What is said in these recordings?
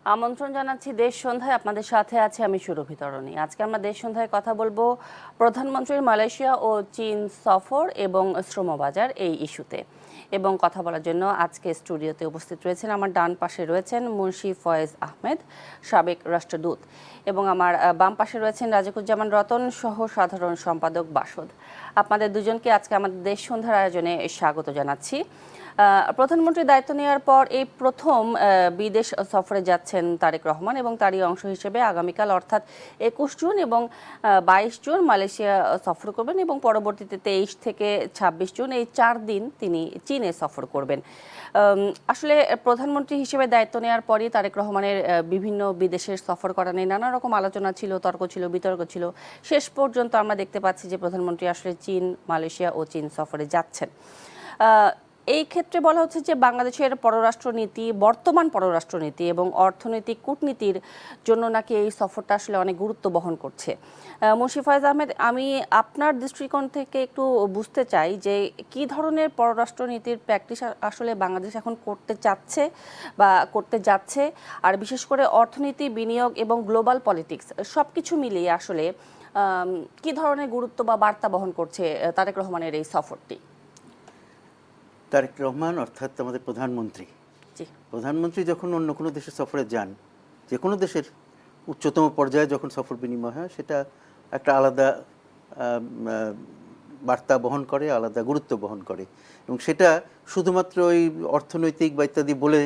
আমন্ত্রণ জানাচ্ছি দেশ সন্ধ্যায়। আপনাদের সাথে আছে আমি সুরভি তরণী। আজকে আমরা দেশ সন্ধ্যায় কথা বলবো প্রধানমন্ত্রীর মালয়েশিয়া ও চীন সফর এবং শ্রমবাজার এই ইস্যুতে। এবং কথা বলার জন্য আজকে স্টুডিওতে উপস্থিত রয়েছেন, আমার ডান পাশে রয়েছেন মুন্সি ফয়েজ আহমেদ, সাবেক রাষ্ট্রদূত, এবং আমার বাম পাশে রয়েছেন রাজিকুজ্জামান রতন, সহ সাধারণ সম্পাদক বাসদ। আপনাদের দুজনকে আজকে আমাদের দেশ সন্ধ্যার আয়োজনে স্বাগত জানাচ্ছি। প্রধানমন্ত্রীর দায়িত্ব নেওয়ার পর এই প্রথম বিদেশ সফরে যাচ্ছেন তারেক রহমান, এবং তারই অংশ হিসেবে আগামীকাল অর্থাৎ 21 জুন এবং 22 জুন মালয়েশিয়া সফর করবেন, এবং পরবর্তীতে 23 থেকে 26 জুন এই 4 দিন তিনি চীনে সফর করবেন। আসলে প্রধানমন্ত্রী হিসেবে দায়িত্ব নেওয়ার পরই তারেক রহমানের বিভিন্ন বিদেশের সফর করা নিয়ে নানা রকম আলোচনা ছিল, তর্ক ছিল, বিতর্ক ছিল। শেষ পর্যন্ত আমরা দেখতে পাচ্ছি যে প্রধানমন্ত্রী আসলে চীন, মালয়েশিয়া ও চীন সফরে যাচ্ছেন। এই ক্ষেত্রে বলা হচ্ছে যে বাংলাদেশের পররাষ্ট্রনীতি, বর্তমান পররাষ্ট্রনীতি এবং অর্থনৈতিক কূটনীতির জন্য নাকি এই সফরটা আসলে অনেক গুরুত্ব বহন করছে। মুন্সি ফয়েজ আহমেদ, আমি আপনার দৃষ্টিকোণ থেকে একটু বুঝতে চাই যে কি ধরনের পররাষ্ট্রনীতির প্র্যাকটিস আসলে বাংলাদেশ এখন করতে চাচ্ছে বা করতে যাচ্ছে, আর বিশেষ করে অর্থনীতি, বিনিয়োগ এবং গ্লোবাল পলিটিক্স সব কিছু মিলিয়ে আসলে কি ধরনের গুরুত্ব বা বার্তা বহন করছে তারেক রহমানের এই সফরটি? তারেক রহমান অর্থাৎ আমাদের প্রধানমন্ত্রী যখন অন্য কোনো দেশের সফরে যান, যে কোনো দেশের উচ্চতম পর্যায়ে যখন সফর বিনিময় হয়, সেটা একটা আলাদা বার্তা বহন করে, আলাদা গুরুত্ব বহন করে, এবং সেটা শুধুমাত্র ওই অর্থনৈতিক বা ইত্যাদি বলে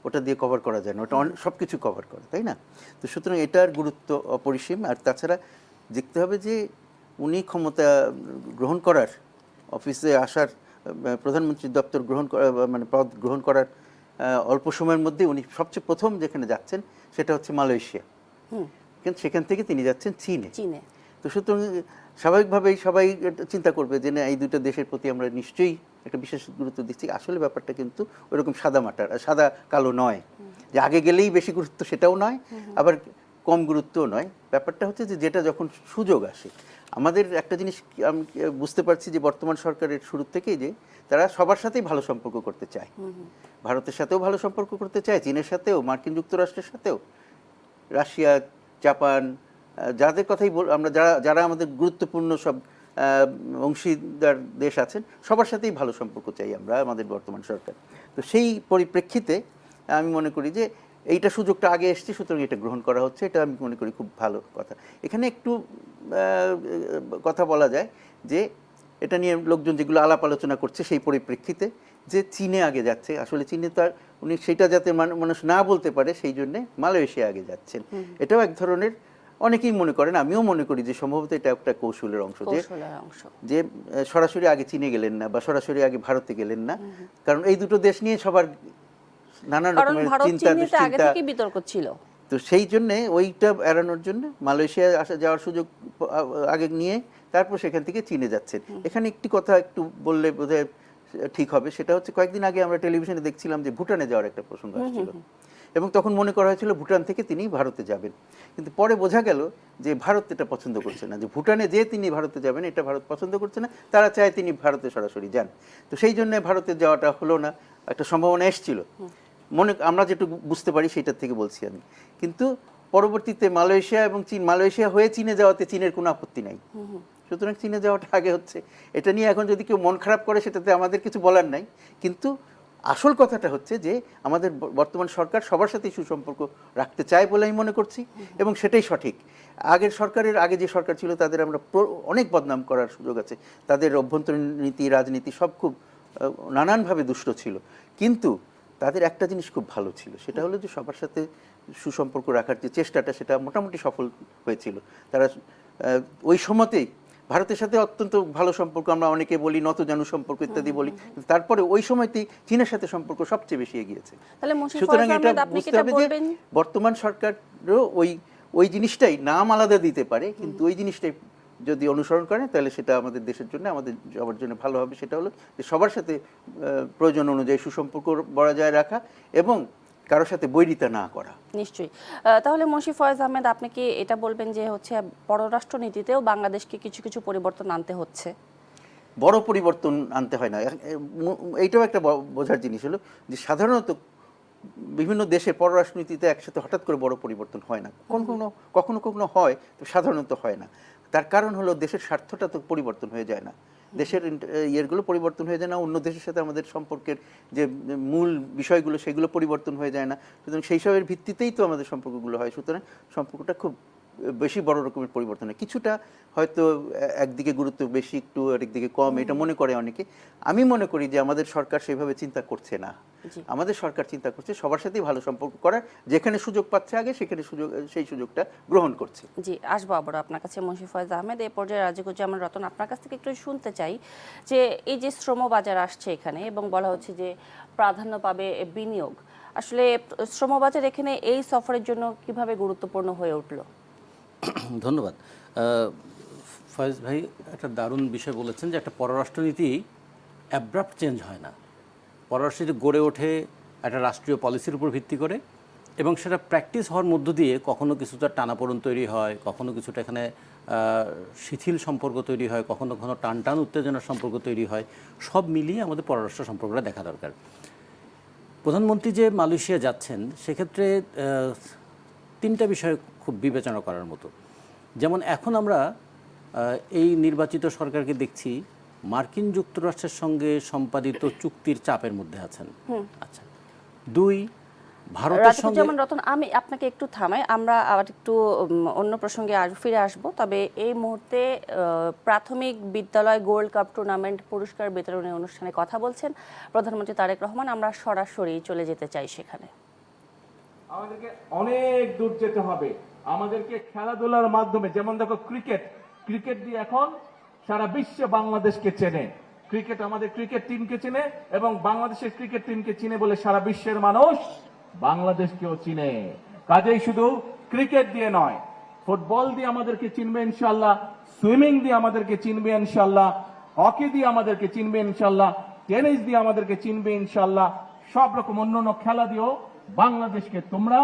ওটা দিয়ে কভার করা যায় না, ওটা সব কিছু কভার করে, তাই না? তো সুতরাং এটার গুরুত্ব অপরিসীম। আর তাছাড়া দেখতে হবে যে উনি ক্ষমতা গ্রহণ করার, অফিসে আসার, প্রধানমন্ত্রীর দপ্তর গ্রহণ করা, মানে পদ গ্রহণ করার অল্প সময়ের মধ্যে উনি সবচেয়ে প্রথম যেখানে যাচ্ছেন সেটা হচ্ছে মালয়েশিয়া, কিন্তু সেখান থেকে তিনি যাচ্ছেন চীনে। তো সুতরাং স্বাভাবিকভাবেই সবাই চিন্তা করবে যে না, এই দুটো দেশের প্রতি আমরা নিশ্চয়ই একটা বিশেষ গুরুত্ব দিচ্ছি। আসলে ব্যাপারটা কিন্তু ওইরকম সাদা কালো নয়, যে আগে গেলেই বেশি গুরুত্ব সেটাও নয়, আবার কম গুরুত্বও নয়। ব্যাপারটা হচ্ছে যে যেটা যখন সুযোগ আসে, আমাদের একটা জিনিস আমি বুঝতে পারছি যে বর্তমান সরকারের শুরু থেকেই যে তারা সবার সাথেই ভালো সম্পর্ক করতে চায়। ভারতের সাথেও ভালো সম্পর্ক করতে চায়, চীনের সাথেও, মার্কিন যুক্তরাষ্ট্রের সাথেও, রাশিয়া, জাপান, যাদের কথাই আমরা যারা আমাদের গুরুত্বপূর্ণ সব অংশীদার দেশ আছেন, সবার সাথেই ভালো সম্পর্ক চাই আমরা, আমাদের বর্তমান সরকার। তো সেই পরিপ্রেক্ষিতে আমি মনে করি যে এইটা সুযোগটা আগে এসছে, সুতরাং এটা গ্রহণ করা হচ্ছে, এটা আমি মনে করি খুব ভালো কথা। এখানে একটু কথা বলা যায় যে এটা নিয়ে লোকজন যেগুলো আলাপ আলোচনা করছে সেই পরিপ্রেক্ষিতে, যে চীনে আগে যাচ্ছে। আসলে চীনে তো আর উনি সেটা যাতে মানুষ না বলতে পারে সেই জন্যে মালয়েশিয়া আগে যাচ্ছেন। এটাও এক ধরনের, অনেকেই মনে করেন, আমিও মনে করি যে সম্ভবত এটা একটা কৌশলের অংশ, যে সরাসরি আগে চীনে গেলেন না বা সরাসরি আগে ভারতে গেলেন না, কারণ এই দুটো দেশ নিয়ে সবার নানান রকমের চিন্তা বিতর্ক ছিল। তো সেই জন্যে ওইটা এড়ানোর জন্য মালয়েশিয়া যাওয়ার সুযোগ আগে নিয়ে তারপর সেখান থেকে চীনে যাচ্ছেন। এখানে একটি কথা একটু বললে বোধহয় ঠিক হবে, সেটা হচ্ছে কয়েকদিন আগে আমরা টেলিভিশনে দেখছিলাম যে ভুটানে যাওয়ার একটা প্রসঙ্গ আসছিল, এবং তখন মনে করা হয়েছিল ভুটান থেকে তিনি ভারতে যাবেন। কিন্তু পরে বোঝা গেল যে ভারত এটা পছন্দ করছে না, যে ভুটানে যে তিনি ভারতে যাবেন এটা ভারত পছন্দ করছে না, তারা চায় তিনি ভারতে সরাসরি যান। তো সেই জন্য ভারতে যাওয়াটা হলো না, একটা সম্ভাবনা এসেছিল আমরা যেটুকু বুঝতে পারি সেইটার থেকে বলছি আমি। কিন্তু পরবর্তীতে মালয়েশিয়া এবং চীন, মালয়েশিয়া হয়ে চীনে যাওয়াতে চীনের কোনো আপত্তি নাই, সুতরাং চীনে যাওয়াটা আগে হচ্ছে। এটা নিয়ে এখন যদি কেউ মন খারাপ করে সেটাতে আমাদের কিছু বলার নাই, কিন্তু আসল কথাটা হচ্ছে যে আমাদের বর্তমান সরকার সবার সাথেই সুসম্পর্ক রাখতে চায় বলে আমি মনে করছি, এবং সেটাই সঠিক। আগের সরকারের আগে যে সরকার ছিল তাদের আমরা অনেক বদনাম করার সুযোগ আছে, তাদের অভ্যন্তরীণ নীতি, রাজনীতি সব খুব নানানভাবে দুষ্ট ছিল, কিন্তু তাদের একটা জিনিস খুব ভালো ছিল, সেটা হলো যে সবার সাথে সুসম্পর্ক রাখার যে চেষ্টাটা, সেটা মোটামুটি সফল হয়েছিল। তারা ওই সময়তেই ভারতের সাথে অত্যন্ত ভালো সম্পর্ক, আমরা অনেকে বলি নতজানু সম্পর্ক ইত্যাদি বলি, তারপরে ওই সময়তেই চীনের সাথে সম্পর্ক সবচেয়ে বেশি এগিয়েছে। সুতরাং এটা বুঝতে হবে যে বর্তমান সরকারও ওই জিনিসটাই নাম আলাদা দিতে পারে, কিন্তু ওই জিনিসটাই যদি অনুসরণ করেন তাহলে সেটা আমাদের দেশের জন্য, আমাদের সবার জন্য ভালো হবে। সেটা হলো যে সবার সাথে প্রয়োজন অনুযায়ী সুসম্পর্ক বজায় রাখা এবং কারোর সাথে বৈরিতা না করা। নিশ্চয়ই। তাহলে মুন্সি ফয়েজ আহমেদ, আপনি কি এটা বলবেন যে হচ্ছে পররাষ্ট্র নীতিতেও বাংলাদেশকে কিছু কিছু পরিবর্তন আনতে হচ্ছে? বড় পরিবর্তন আনতে হয় না, এইটাও একটা বোঝার জিনিস হলো যে সাধারণত বিভিন্ন দেশে পররাষ্ট্রনীতিতে একসাথে হঠাৎ করে বড় পরিবর্তন হয় না, কখনো কখনো হয়, তো সাধারণত হয় না। তার কারণ হলো দেশের স্বার্থটা তো পরিবর্তন হয়ে যায় না, দেশের ইয়েগুলো পরিবর্তন হয়ে যায় না, অন্য দেশের সাথে আমাদের সম্পর্কের যে মূল বিষয়গুলো সেগুলো পরিবর্তন হয়ে যায় না। সুতরাং সেই সবের ভিত্তিতেই তো আমাদের সম্পর্কগুলো হয়। সুতরাং সম্পর্কটা খুব বেশি বড় রকমের পরিবর্তন হয়। কিছুটা হয়তো একদিকে গুরুত্ব বেশি, একটু আরেকদিকে কম, এটা মনে করে অনেকে। আমি মনে করি যে আমাদের সরকার সেভাবে চিন্তা করছে না। আমাদের সরকার চিন্তা করছে সবার সাথেই ভালো সম্পর্ক করার, যেখানে সুযোগ পাচ্ছে আগে সেখানে সেই সুযোগটা গ্রহণ করছে। জি, আসবো আবার আপনার কাছে মুন্সি ফয়েজ আহমেদ। এই পর্যায়ে রাজিকুজ্জামান রতন, আপনার কাছ থেকে একটু শুনতে চাই যে এই যে শ্রম বাজার আসছে এখানে এবং বলা হচ্ছে যে প্রাধান্য পাবে বিনিয়োগ, আসলে শ্রমবাজার এখানে এই সফরের জন্য কিভাবে গুরুত্বপূর্ণ হয়ে উঠলো? ধন্যবাদ। ফয়েজ ভাই একটা দারুণ বিষয় বলেছেন যে একটা পররাষ্ট্রনীতি অ্যাব্রাপ্ট চেঞ্জ হয় না। পররাষ্ট্রনীতি গড়ে ওঠে একটা রাষ্ট্রীয় পলিসির উপর ভিত্তি করে, এবং সেটা প্র্যাকটিস হওয়ার মধ্য দিয়ে কখনো কিছুটা টানাপোড়েন তৈরি হয়, কখনো কিছুটা এখানে শিথিল সম্পর্ক তৈরি হয়, কখনো কখনো টান উত্তেজনার সম্পর্ক তৈরি হয়। সব মিলিয়ে আমাদের পররাষ্ট্র সম্পর্কটা দেখা দরকার। প্রধানমন্ত্রী যে মালয়েশিয়া যাচ্ছেন সেক্ষেত্রে তিনটা বিষয় খুব বিবেচনা করার মতো। যেমন এখন আমরা এই নির্বাচিত সরকারকে দেখছি মার্কিন যুক্তরাষ্ট্রের সঙ্গে সম্পাদিত চুক্তির চাপের মধ্যে আছেন। আচ্ছা, দুই, ভারতের সঙ্গে। যেমন রতন, আমি আপনাকে একটু থামাই, আমরা আবার একটু অন্য প্রসঙ্গে ফিরে আসব। তবে এই মুহূর্তে প্রাথমিক বিদ্যালয় গোল্ড কাপ টুর্নামেন্ট পুরস্কার বিতরণী অনুষ্ঠানে কথা বলছেন প্রধানমন্ত্রী তারেক রহমান। আমরা সরাসরি চলে যেতে চাই সেখানে। আমাদেরকে অনেক দূর যেতে হবে। আমাদেরকে খেলাধুলার মাধ্যমে, যেমন দেখো ক্রিকেট দিয়ে এখন সারা বিশ্বে বাংলাদেশকে চেনে। ক্রিকেট আমাদের ক্রিকেট টিমকে চেনে এবং বাংলাদেশের ক্রিকেট টিমকে চিনে বলে সারা বিশ্বের মানুষ বাংলাদেশকেও চিনে। কাজেই শুধু ক্রিকেট দিয়ে নয়, ফুটবল দিয়ে আমাদেরকে চিনবে ইনশাআল্লাহ, সুইমিং দিয়ে আমাদেরকে চিনবে ইনশাআল্লাহ, হকি দিয়ে আমাদেরকে চিনবে ইনশাআল্লাহ, টেনিস দিয়ে আমাদেরকে চিনবে ইনশাআল্লাহ, সব রকম অন্যান্য খেলা দিয়েও বাংলাদেশকে তোমরা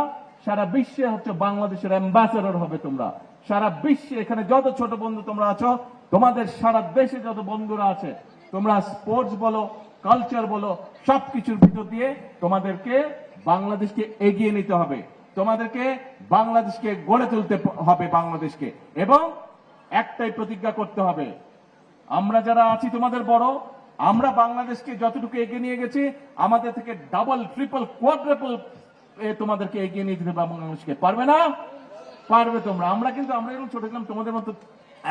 সারা বিশ্বে হচ্ছে বাংলাদেশের অ্যাম্বাসেডর হবে। তোমরা সারা বিশ্বে, এখানে যত ছোট বন্ধু তোমরা আছো, তোমাদের সারা দেশে যত বন্ধুরা আছে, তোমরা স্পোর্টস বলো, কালচার বলো, সবকিছুর ভিতর দিয়ে তোমাদেরকে বাংলাদেশকে এগিয়ে নিতে হবে, তোমাদেরকে বাংলাদেশকে গড়ে তুলতে হবে বাংলাদেশকে। এবং একটাই প্রতিজ্ঞা করতে হবে, আমরা যারা আছি তোমাদের বড়, আমরা বাংলাদেশকে যতটুকু এগিয়ে নিয়ে গেছি, আমাদের থেকে ডাবল ট্রিপল কোয়াড্রাপল তোমাদেরকে এগিয়ে নিয়ে যেতে বাংলাদেশকে। পারবে না? পারবে তোমরা। আমরা এরকম ছোট ছিলাম, তোমাদের মতো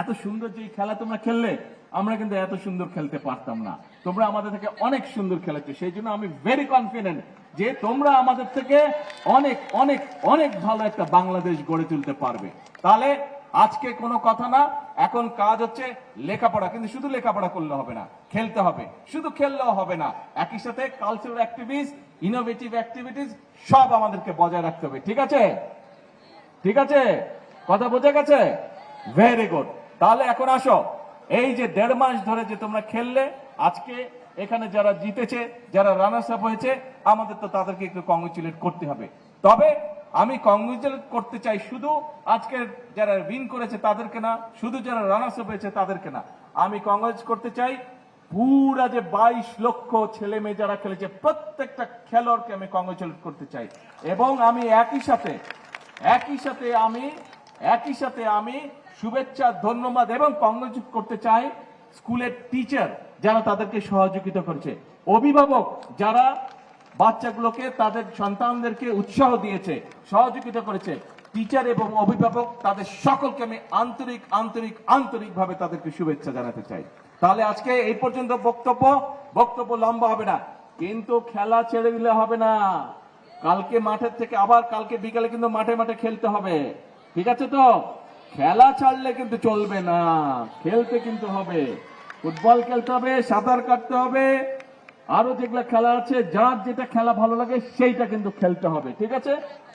এত সুন্দর যে খেলা তোমরা খেললে, আমরা কিন্তু এত সুন্দর খেলতে পারতাম না। তোমরা আমাদের থেকে অনেক সুন্দর খেলেছো। সেই জন্য আমি ভেরি কনফিডেন্ট যে তোমরা আমাদের থেকে অনেক অনেক অনেক ভালো একটা বাংলাদেশ গড়ে তুলতে পারবে। তাহলে আজকে কোনো কথা না, এখন কাজ হচ্ছে লেখাপড়া। কিন্তু শুধু লেখাপড়া করলে হবে না, খেলতে হবে। শুধু খেললেও হবে না, একই সাথে কালচারাল অ্যাক্টিভিটিস, ইনোভেটিভ অ্যাক্টিভিটিস সব আমাদেরকে বজায় রাখতে হবে। ঠিক আছে? ঠিক আছে? কথা বোঝা গেছে? Very good. তাহলে এখন আসো, এই যে 1.5 মাস ধরে যে তোমরা খেললে, আজকে এখানে যারা জিতেছে, যারা রানার্স আপ হয়েছে, আমাদের তো তাদেরকে একটু কংগ্রেচুলেট করতে হবে। তবে আমি কংগ্রেচুলেট করতে চাই শুধু আজকে যারা উইন করেছে তাদেরকে না, শুধু যারা রানার্স আপ হয়েছে তাদেরকে না, আমি কংগ্রেস করতে চাই পুরা যে 22 লক্ষ ছেলে মেয়ে যারা খেলেছে প্রত্যেকটা খেলোয়াড়কে আমি কংগ্রেচুলেট করতে চাই। এবং আমি একই সাথে আমি শুভেচ্ছা, ধন্যবাদ এবং কংগ্রেচুলেট করতে চাই স্কুলের টিচার যারা তাদেরকে সহযোগিতা করেছে, অভিভাবক যারা বাচ্চাগুলোকে, তাদের সন্তানদেরকে উৎসাহ দিয়েছে, সহযোগিতা করেছে, টিচার এবং অভিভাবক, তাদের সকলকে আমি আন্তরিকভাবে তাদেরকে শুভেচ্ছা জানাতে চাই। তাহলে আজকে এই পর্যন্ত বক্তব্য লম্বা হবে না, কিন্তু খেলা ছেড়ে দিলে হবে না। কালকে মাঠের থেকে আবার কালকে বিকালে কিন্তু মাঠে খেলতে হবে। ঠিক আছে তো? খেলা ছাড়লে কিন্তু চলবে না, খেলতে কিন্তু হবে। ফুটবল খেলতে হবে, সাঁতার কাটতে হবে, আরো যেগুলো খেলা আছে, যার যেটা খেলা ভালো লাগে সেইটা কিন্তু খেলতে হবে। ঠিক আছে?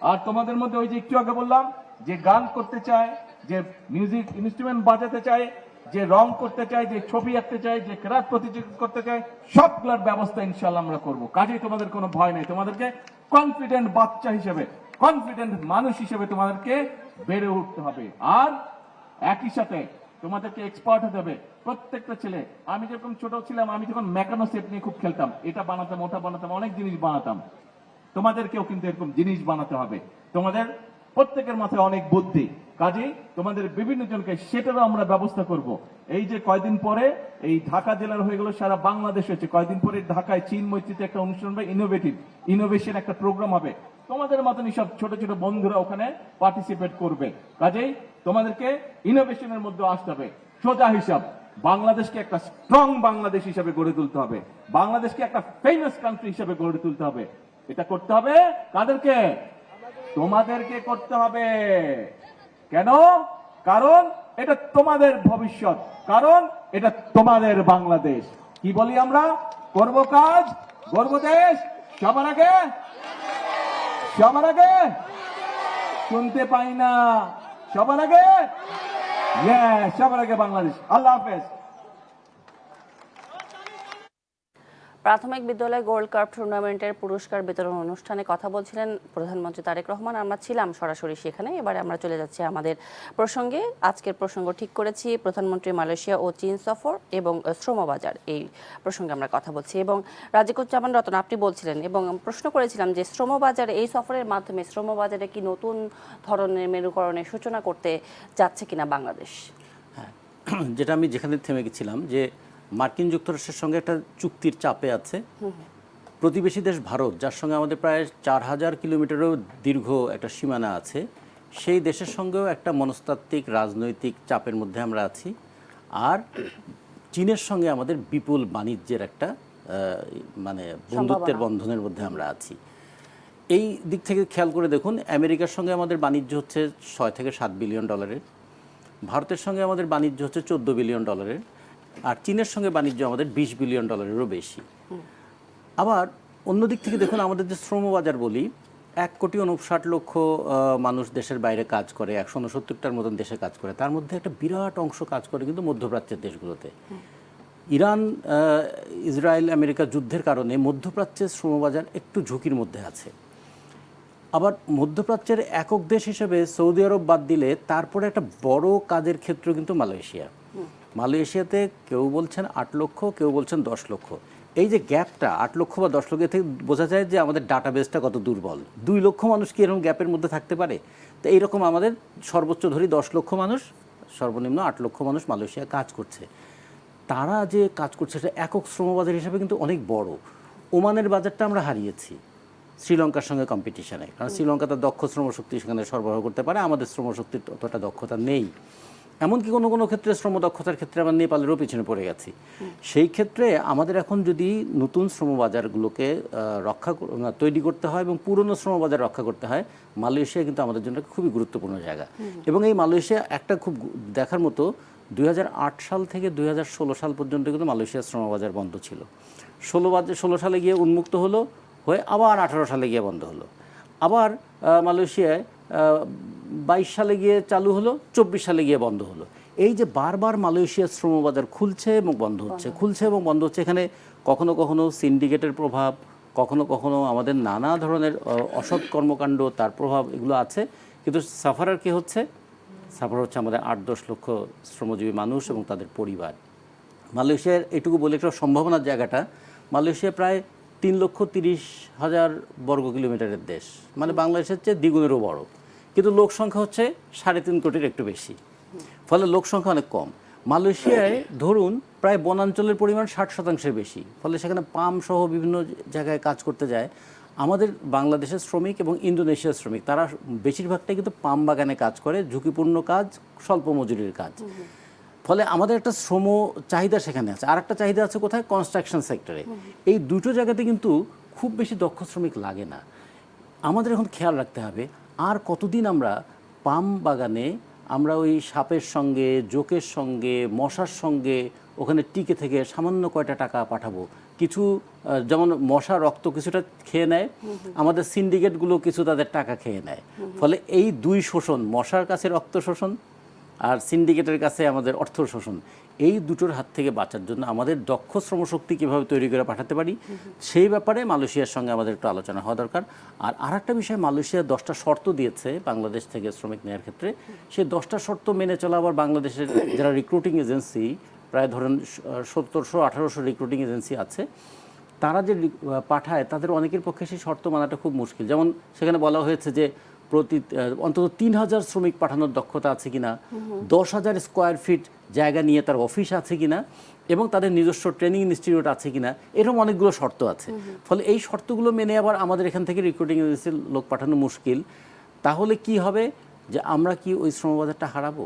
আর তোমাদের মধ্যে ওই যে একটু আগে বললাম, যে গান করতে চায়, যে মিউজিক ইনস্ট্রুমেন্ট বাজাতে চায়, যে রং করতে চায়, যে ছবি আঁকতে চায়, যে ক্রাফট প্রতিযোগিতা করতে চায়, সবগুলোর ব্যবস্থা ইনশাআল্লাহ আমরা করবো। কাজেই তোমাদের কোনো ভয় নেই। তোমাদেরকে কনফিডেন্ট বাচ্চা হিসেবে, কনফিডেন্ট মানুষ হিসেবে তোমাদেরকে বেড়ে উঠতে হবে। আর একই সাথে তোমাদেরকে এক্সপার্ট হতে হবে। প্রত্যেকটা ছেলে, আমি যখন ছোট ছিলাম, আমি যখন মেকানো সেট নিয়ে খুব খেলতাম, এটা বানাতাম, ওটা বানাতাম, অনেক জিনিস বানাতাম। তোমাদেরকেও কিন্তু এরকম জিনিস বানাতে হবে। তোমাদের প্রত্যেকের মাথায় অনেক বুদ্ধি, কাজেই তোমাদের বিভিন্ন জনকে সেটারও আমরা ব্যবস্থা করব। এই যে কয়দিন পরে এই ঢাকা জেলার হয়ে গেল, সারা বাংলাদেশ হয়েছে, কয়দিন পরে ঢাকায় চীন মৈত্রীতে একটা অনুষ্ঠান হবে, ইনোভেশন একটা প্রোগ্রাম হবে। তোমাদের মতনই সব ছোট ছোট বন্ধুরা ওখানে পার্টিসিপেট করবে। কাজেই তোমাদেরকে ইনোভেশনের মধ্যে আসতে হবে। সোজা হিসাব, বাংলাদেশকে একটা স্ট্রং বাংলাদেশ হিসেবে গড়ে তুলতে হবে, বাংলাদেশকে একটা ফেমাস কান্ট্রি হিসেবে গড়ে তুলতে হবে। এটা করতে হবে কাদেরকে? তোমাদেরকে করতে হবে। কেন? কারণ এটা তোমাদের ভবিষ্যৎ, কারণ এটা তোমাদের বাংলাদেশ। কি বলি আমরা? করব কাজ, গর্ব দেশ, সবার আগে, সবার আগে। শুনতে পাই না, সবার আগে, সবার আগে বাংলাদেশ। আল্লাহ হাফেজ। প্রাথমিক বিদ্যালয় গোল্ড কাপ টুর্নামেন্টের পুরস্কার বিতরণ অনুষ্ঠানে কথা বলছিলেন প্রধানমন্ত্রী তারেক রহমান। আমরা ছিলাম সরাসরি সেখানে। এবারে আমরা চলে যাচ্ছি আমাদের প্রসঙ্গে। আজকের প্রসঙ্গ ঠিক করেছি প্রধানমন্ত্রী মালয়েশিয়া ও চীন সফর এবং শ্রমবাজার, এই প্রসঙ্গে আমরা কথা বলছি। এবং রাজিকুজ্জামান রতন, আপনি বলছিলেন এবং প্রশ্ন করেছিলাম যে শ্রমবাজার, এই সফরের মাধ্যমে শ্রমবাজারে কি নতুন ধরনের মেরুকরণের সূচনা করতে যাচ্ছে কিনা বাংলাদেশ? হ্যাঁ, যেটা আমি যেখানে থেমে গেছিলাম যে মার্কিন যুক্তরাষ্ট্রের সঙ্গে একটা চুক্তির চাপে আছে প্রতিবেশী দেশ ভারত, যার সঙ্গে আমাদের প্রায় 4000 কিলোমিটারও দীর্ঘ একটা সীমানা আছে, সেই দেশের সঙ্গেও একটা মনস্তাত্ত্বিক রাজনৈতিক চাপের মধ্যে আমরা আছি। আর চীনের সঙ্গে আমাদের বিপুল বাণিজ্যের একটা মানে বন্ধুত্বের বন্ধনের মধ্যে আমরা আছি। এই দিক থেকে খেয়াল করে দেখুন, আমেরিকার সঙ্গে আমাদের বাণিজ্য হচ্ছে 6 থেকে 7 বিলিয়ন ডলারের, ভারতের সঙ্গে আমাদের বাণিজ্য হচ্ছে 14 বিলিয়ন ডলারের, আর চীনের সঙ্গে বাণিজ্য আমাদের 20 বিলিয়ন ডলারেরও বেশি। আবার অন্য দিক থেকে দেখুন, আমাদের যে শ্রমবাজার বলি, 1,59,00,000 মানুষ দেশের বাইরে কাজ করে, 169টার মতন দেশে কাজ করে, তার মধ্যে একটা বিরাট অংশ কাজ করে কিন্তু মধ্যপ্রাচ্যের দেশগুলোতে। ইরান, ইসরায়েল, আমেরিকা যুদ্ধের কারণে মধ্যপ্রাচ্যের শ্রমবাজার একটু ঝুঁকির মধ্যে আছে। আবার মধ্যপ্রাচ্যের একক দেশ হিসেবে সৌদি আরব বাদ দিলে তারপরে একটা বড় কাজের ক্ষেত্র কিন্তু মালয়েশিয়া। মালয়েশিয়াতে কেউ বলছেন 8 লক্ষ, কেউ বলছেন 10 লক্ষ। এই যে গ্যাপটা 8 লক্ষ বা 10 লক্ষ থেকে বোঝা যায় যে আমাদের ডাটাবেসটা কত দুর্বল। 2 লক্ষ মানুষ কি এরকম গ্যাপের মধ্যে থাকতে পারে? তো এইরকম আমাদের সর্বোচ্চ ধরি 10 লক্ষ মানুষ, সর্বনিম্ন 8 লক্ষ মানুষ মালয়েশিয়া কাজ করছে। তারা যে কাজ করছে সেটা একক শ্রমবাজার হিসেবে কিন্তু অনেক বড়। ওমানের বাজারটা আমরা হারিয়েছি শ্রীলঙ্কার সঙ্গে কম্পিটিশনে, কারণ শ্রীলঙ্কা তার দক্ষ শ্রমশক্তি সেখানে সরবরাহ করতে পারে, আমাদের শ্রমশক্তির অতটা দক্ষতা নেই। এমনকি কোনো কোনো ক্ষেত্রে শ্রমদক্ষতার ক্ষেত্রে আমরা নেপালেরও পিছনে পড়ে গেছি। সেই ক্ষেত্রে আমাদের এখন যদি নতুন শ্রমবাজারগুলোকে তৈরি করতে হয় এবং পুরনো শ্রমবাজার রক্ষা করতে হয়, মালয়েশিয়া কিন্তু আমাদের জন্য খুবই গুরুত্বপূর্ণ জায়গা। এবং এই মালয়েশিয়া একটা খুব দেখার মতো, 2008 সাল থেকে 2016 সাল পর্যন্ত কিন্তু মালয়েশিয়ার শ্রমবাজার বন্ধ ছিল। 16 সালে গিয়ে উন্মুক্ত হলো, হয়ে আবার 18 সালে গিয়ে বন্ধ হলো। আবার মালয়েশিয়ায় 22 সালে গিয়ে চালু হলো, 24 সালে গিয়ে বন্ধ হলো। এই যে বারবার মালয়েশিয়ার শ্রমবাজার খুলছে এবং বন্ধ হচ্ছে, খুলছে এবং বন্ধ হচ্ছে, এখানে কখনো কখনো সিন্ডিকেটের প্রভাব, কখনো কখনো আমাদের নানা ধরনের অসৎ কর্মকাণ্ড, তার প্রভাব, এগুলো আছে। কিন্তু সাফারার কি হচ্ছে? সাফার হচ্ছে আমাদের 8-10 লক্ষ শ্রমজীবী মানুষ এবং তাদের পরিবার। মালয়েশিয়ার এটুকু বলে একটা সম্ভাবনার জায়গাটা, মালয়েশিয়া প্রায় 3,30,000 বর্গ কিলোমিটারের দেশ, মানে বাংলাদেশের চেয়ে দ্বিগুণেরও বড়, কিন্তু লোক সংখ্যা হচ্ছে 3.5 কোটির একটু বেশি, ফলে লোক সংখ্যা অনেক কম। মালয়েশিয়ায় ধরুন প্রায় বনাঞ্চলের পরিমাণ 60% বেশি, ফলে সেখানে পাম সহ বিভিন্ন জায়গায় কাজ করতে যায়। আমাদের বাংলাদেশের শ্রমিক এবং ইন্দোনেশিয়ার শ্রমিক, তারা বেশিরভাগটাই কিন্তু পাম বাগানে কাজ করে, ঝুঁকিপূর্ণ কাজ, স্বল্প মজুরির কাজ। ফলে আমাদের একটা শ্রম চাহিদা সেখানে আছে। আর একটা চাহিদা আছে কোথায়? কনস্ট্রাকশন সেক্টরে। এই দুটো জায়গাতে কিন্তু খুব বেশি দক্ষ শ্রমিক লাগে না। আমাদের এখন খেয়াল রাখতে হবে, আর কতদিন আমরা পাম বাগানে আমরা ওই সাপের সঙ্গে, জোকের সঙ্গে, মশার সঙ্গে ওখানে টিকে থেকে সামান্য কয়টা টাকা পাঠাবো। কিছু যেমন মশা রক্ত কিছুটা খেয়ে নেয়, আমাদের সিন্ডিকেটগুলো কিছু তাদের টাকা খেয়ে নেয়। ফলে এই দুই শোষণ, মশার কাছে রক্ত শোষণ আর সিন্ডিকেটের কাছে আমাদের অর্থ শোষণ, এই দুটোর হাত থেকে বাঁচার জন্য আমাদের দক্ষ শ্রমশক্তি কীভাবে তৈরি করে পাঠাতে পারি, সেই ব্যাপারে মালয়েশিয়ার সঙ্গে আমাদের একটু আলোচনা হওয়া দরকার। আর আরেকটা বিষয়, মালয়েশিয়া 10টা শর্ত দিয়েছে বাংলাদেশ থেকে শ্রমিক নেওয়ার ক্ষেত্রে। সেই 10টা শর্ত মেনে চলা আবার বাংলাদেশের যারা রিক্রুটিং এজেন্সি, প্রায় ধরেন 1700-1800 রিক্রুটিং এজেন্সি আছে, তারা যে পাঠায় তাদের অনেকের পক্ষে সেই শর্ত মানাটা খুব মুশকিল। যেমন সেখানে বলা হয়েছে যে অন্তত 3,000 শ্রমিক পাঠানোর দক্ষতা আছে কিনা, 10,000 স্কোয়ার ফিট জায়গা নিয়ে তার অফিস আছে কিনা, এবং তাদের নিজস্ব ট্রেনিং ইনস্টিটিউট আছে কিনা, এরকম অনেকগুলো শর্ত আছে। ফলে এই শর্তগুলো মেনে আবার আমাদের এখান থেকে রিক্রুটিং এজেন্সির লোক পাঠানো মুশকিল। তাহলে কি হবে, যে আমরা কি ওই শ্রমবাজারটা হারাবো?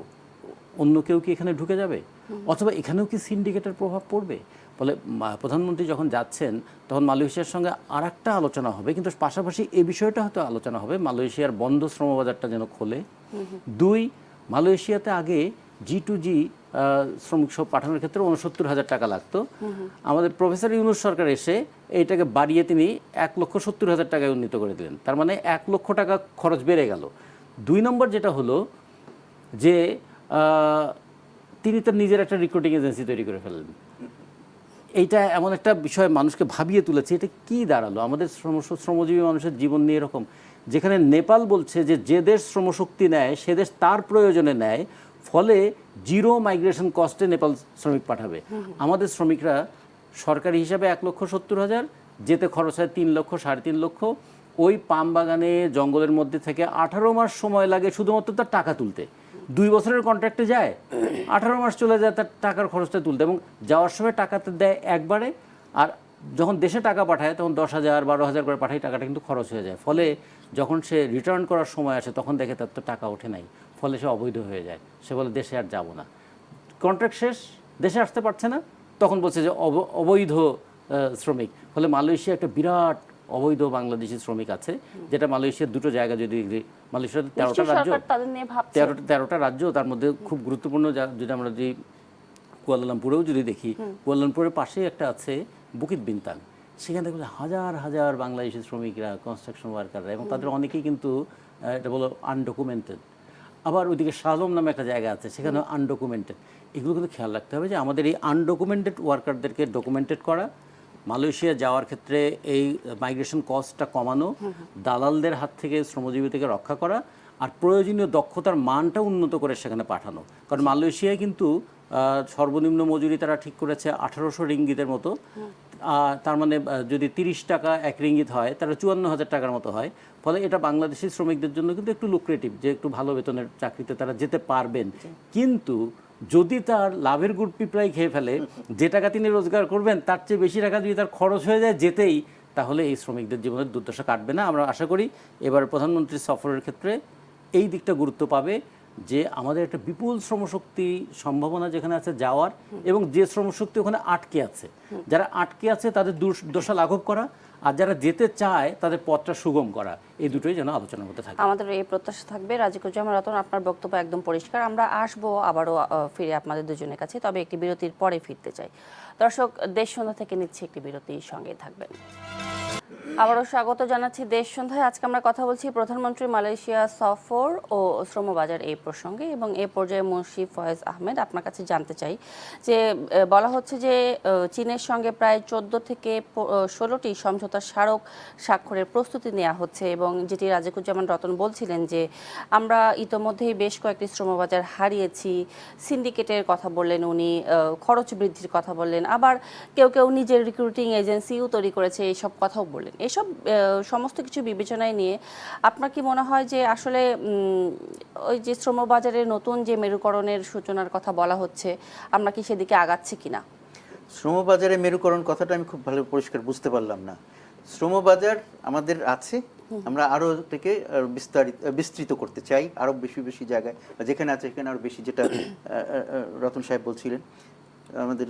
অন্য কেউ কি এখানে ঢুকে যাবে? অথবা এখানেও কি সিন্ডিকেটের প্রভাব পড়বে? ফলে প্রধানমন্ত্রী যখন যাচ্ছেন তখন মালয়েশিয়ার সঙ্গে আর একটা আলোচনা হবে, কিন্তু পাশাপাশি এই বিষয়টা হয়তো আলোচনা হবে মালয়েশিয়ার বন্ধ শ্রমবাজারটা যেন খোলে। 2, মালয়েশিয়াতে আগে G2G শ্রমিক সব পাঠানোর ক্ষেত্রে 69,000 টাকা লাগতো। আমাদের প্রফেসর ইউনূস সরকার এসে এইটাকে বাড়িয়ে তিনি 1,70,000 টাকায় উন্নীত করে দিলেন। তার মানে 1 লক্ষ টাকা খরচ বেড়ে গেল। 2 নম্বর যেটা হলো যে তিনি তার নিজের একটা রিক্রুটিং এজেন্সি তৈরি করে ফেললেন। এইটা এমন একটা বিষয় মানুষকে ভাবিয়ে তুলেছে। এটা কি দাঁড়ালো? আমাদের শ্রমজীবী মানুষের জীবন নিয়ে এরকম, যেখানে নেপাল বলছে যে দেশ শ্রমশক্তি নেয় সে দেশ তার প্রয়োজনে নেয়, ফলে জিরো মাইগ্রেশন কস্টে নেপাল শ্রমিক পাঠাবে। আমাদের শ্রমিকরা সরকারি হিসাবে 1,70,000, যেতে খরচ হয় 3 লক্ষ, 3.5 লক্ষ। ওই পাম বাগানে জঙ্গলের মধ্যে থেকে 18 মাস সময় লাগে শুধুমাত্র তার টাকা তুলতে। 2 বছরের কন্ট্রাক্টে যায়, 18 মাস চলে যায় তার টাকার খরচটা তুলতে, এবং যাওয়ার সময় টাকাতে দেয় একবারে, আর যখন দেশে টাকা পাঠায় তখন 10,000, 12,000 করে পাঠায়, টাকাটা কিন্তু খরচ হয়ে যায়। ফলে যখন সে রিটার্ন করার সময় আসে তখন দেখে তার তো টাকা ওঠে নাই, ফলে সে অবৈধ হয়ে যায়। সে বলে দেশে আর যাব না, কন্ট্রাক্ট শেষ, দেশে আসতে পারছে না, তখন বলছে যে অবৈধ শ্রমিক। ফলে মালয়েশিয়া একটা বিরাট অবৈধ বাংলাদেশি শ্রমিক আছে, যেটা মালয়েশিয়ার 2টো জায়গা, যদি মালয়েশিয়ার 13টা রাজ্য, 13টা রাজ্য, তার মধ্যে খুব গুরুত্বপূর্ণ যদি আমরা যদি কুয়ালালামপুরেও যদি দেখি, কুয়ালালামপুরের পাশেই একটা আছে বুকিত বিনতাং। সেখানে দেখলে হাজার হাজার বাংলাদেশি শ্রমিকরা, কনস্ট্রাকশন ওয়ার্কাররা, এবং তাদের অনেকেই কিন্তু এটা বলো আনডকুমেন্টেড। আবার ওইদিকে শালম নামে একটা জায়গা আছে, সেখানে আনডকুমেন্টেড। এগুলো কিন্তু খেয়াল রাখতে হবে যে আমাদের এই আনডকুমেন্টেড ওয়ার্কারদেরকে ডকুমেন্টেড করা, মালয়েশিয়া যাওয়ার ক্ষেত্রে এই মাইগ্রেশন কস্টটা কমানো, দালালদের হাত থেকে শ্রমজীবী থেকে রক্ষা করা, আর প্রয়োজনীয় দক্ষতার মানটা উন্নত করে সেখানে পাঠানো। কারণ মালয়েশিয়ায় কিন্তু সর্বনিম্ন মজুরি তারা ঠিক করেছে 1800 রিঙ্গিতের মতো। তার মানে যদি 30 টাকা 1 রিঙ্গিত হয়, তারা 54,000 টাকার মতো হয়। ফলে এটা বাংলাদেশি শ্রমিকদের জন্য কিন্তু একটু লুক্রেটিভ, যে একটু ভালো বেতনের চাকরিতে তারা যেতে পারবেন। কিন্তু যদি তার লাভের গুড় পিঁপড়াই খেয়ে ফেলে, যে টাকা তিনি রোজগার করবেন তার চেয়ে বেশি টাকা যদি তার খরচ হয়ে যায় যেতেই, তাহলে এই শ্রমিকদের জীবনের দুর্দশা কাটবে না। আমরা আশা করি এবার প্রধানমন্ত্রীর সফরের ক্ষেত্রে এই দিকটা গুরুত্ব পাবে, যে আমাদের একটা বিপুল শ্রমশক্তি সম্ভাবনা যেখানে আছে যাওয়ার, এবং যে শ্রমশক্তি ওখানে আটকে আছে, যারা আটকে আছে তাদের দুর্দশা লাঘব করা, আর যারা যেতে চায় তাদের পথটা সুগম করা, এই দুটোই যেন আলোচনার মধ্যে থাকে। আমাদের এই প্রত্যাশা থাকবে। রাজিকুজ্জামান রতন, আপনার বক্তব্য একদম পরিষ্কার। আমরা আসবো আবারও ফিরে আপনাদের দুজনের কাছে, তবে একটি বিরতির পরে ফিরতে চাই। দর্শক, দেশ সন্ধ্যা থেকে নিচ্ছে একটি বিরতি, সঙ্গে থাকবেন। আবারও স্বাগত জানাচ্ছি দেশ সন্ধ্যায়। আজকে আমরা কথা বলছি প্রধানমন্ত্রী মালয়েশিয়া সফর ও শ্রমবাজার এই প্রসঙ্গে, এবং এ পর্যায়ে মুন্সি ফয়েজ আহমেদ, আপনার কাছে জানতে চাই যে বলা হচ্ছে যে চীনের সঙ্গে প্রায় 14 থেকে 16টি সমঝোতা স্মারক স্বাক্ষরের প্রস্তুতি নেওয়া হচ্ছে, এবং যেটি রাজিকুজ্জামান রতন বলছিলেন যে আমরা ইতোমধ্যেই বেশ কয়েকটি শ্রমবাজার হারিয়েছি। সিন্ডিকেটের কথা বললেন উনি, খরচ বৃদ্ধির কথা বললেন, আবার কেউ কেউ নিজের রিক্রুটিং এজেন্সিও তৈরি করেছে, এইসব কথাও বললেন। এসব সমস্ত কিছু বিবেচনায় নিয়ে আপনার কি মনে হয় যে আসলে ওই যে শ্রমবাজারের নতুন যে মেরুকরণের সূচনার কথা বলা হচ্ছে, আমরা কি সেদিকে আগাচ্ছি কিনা? শ্রমবাজারে মেরুকরণ কথাটা আমি খুব ভালো পরিষ্কার বুঝতে পারলাম না। শ্রমবাজার আমাদের আছে, আমরা আরও থেকে বিস্তৃত করতে চাই, আরও বেশি বেশি জায়গায়, যেখানে আছে সেখানে আরও বেশি, যেটা রতন সাহেব বলছিলেন, আমাদের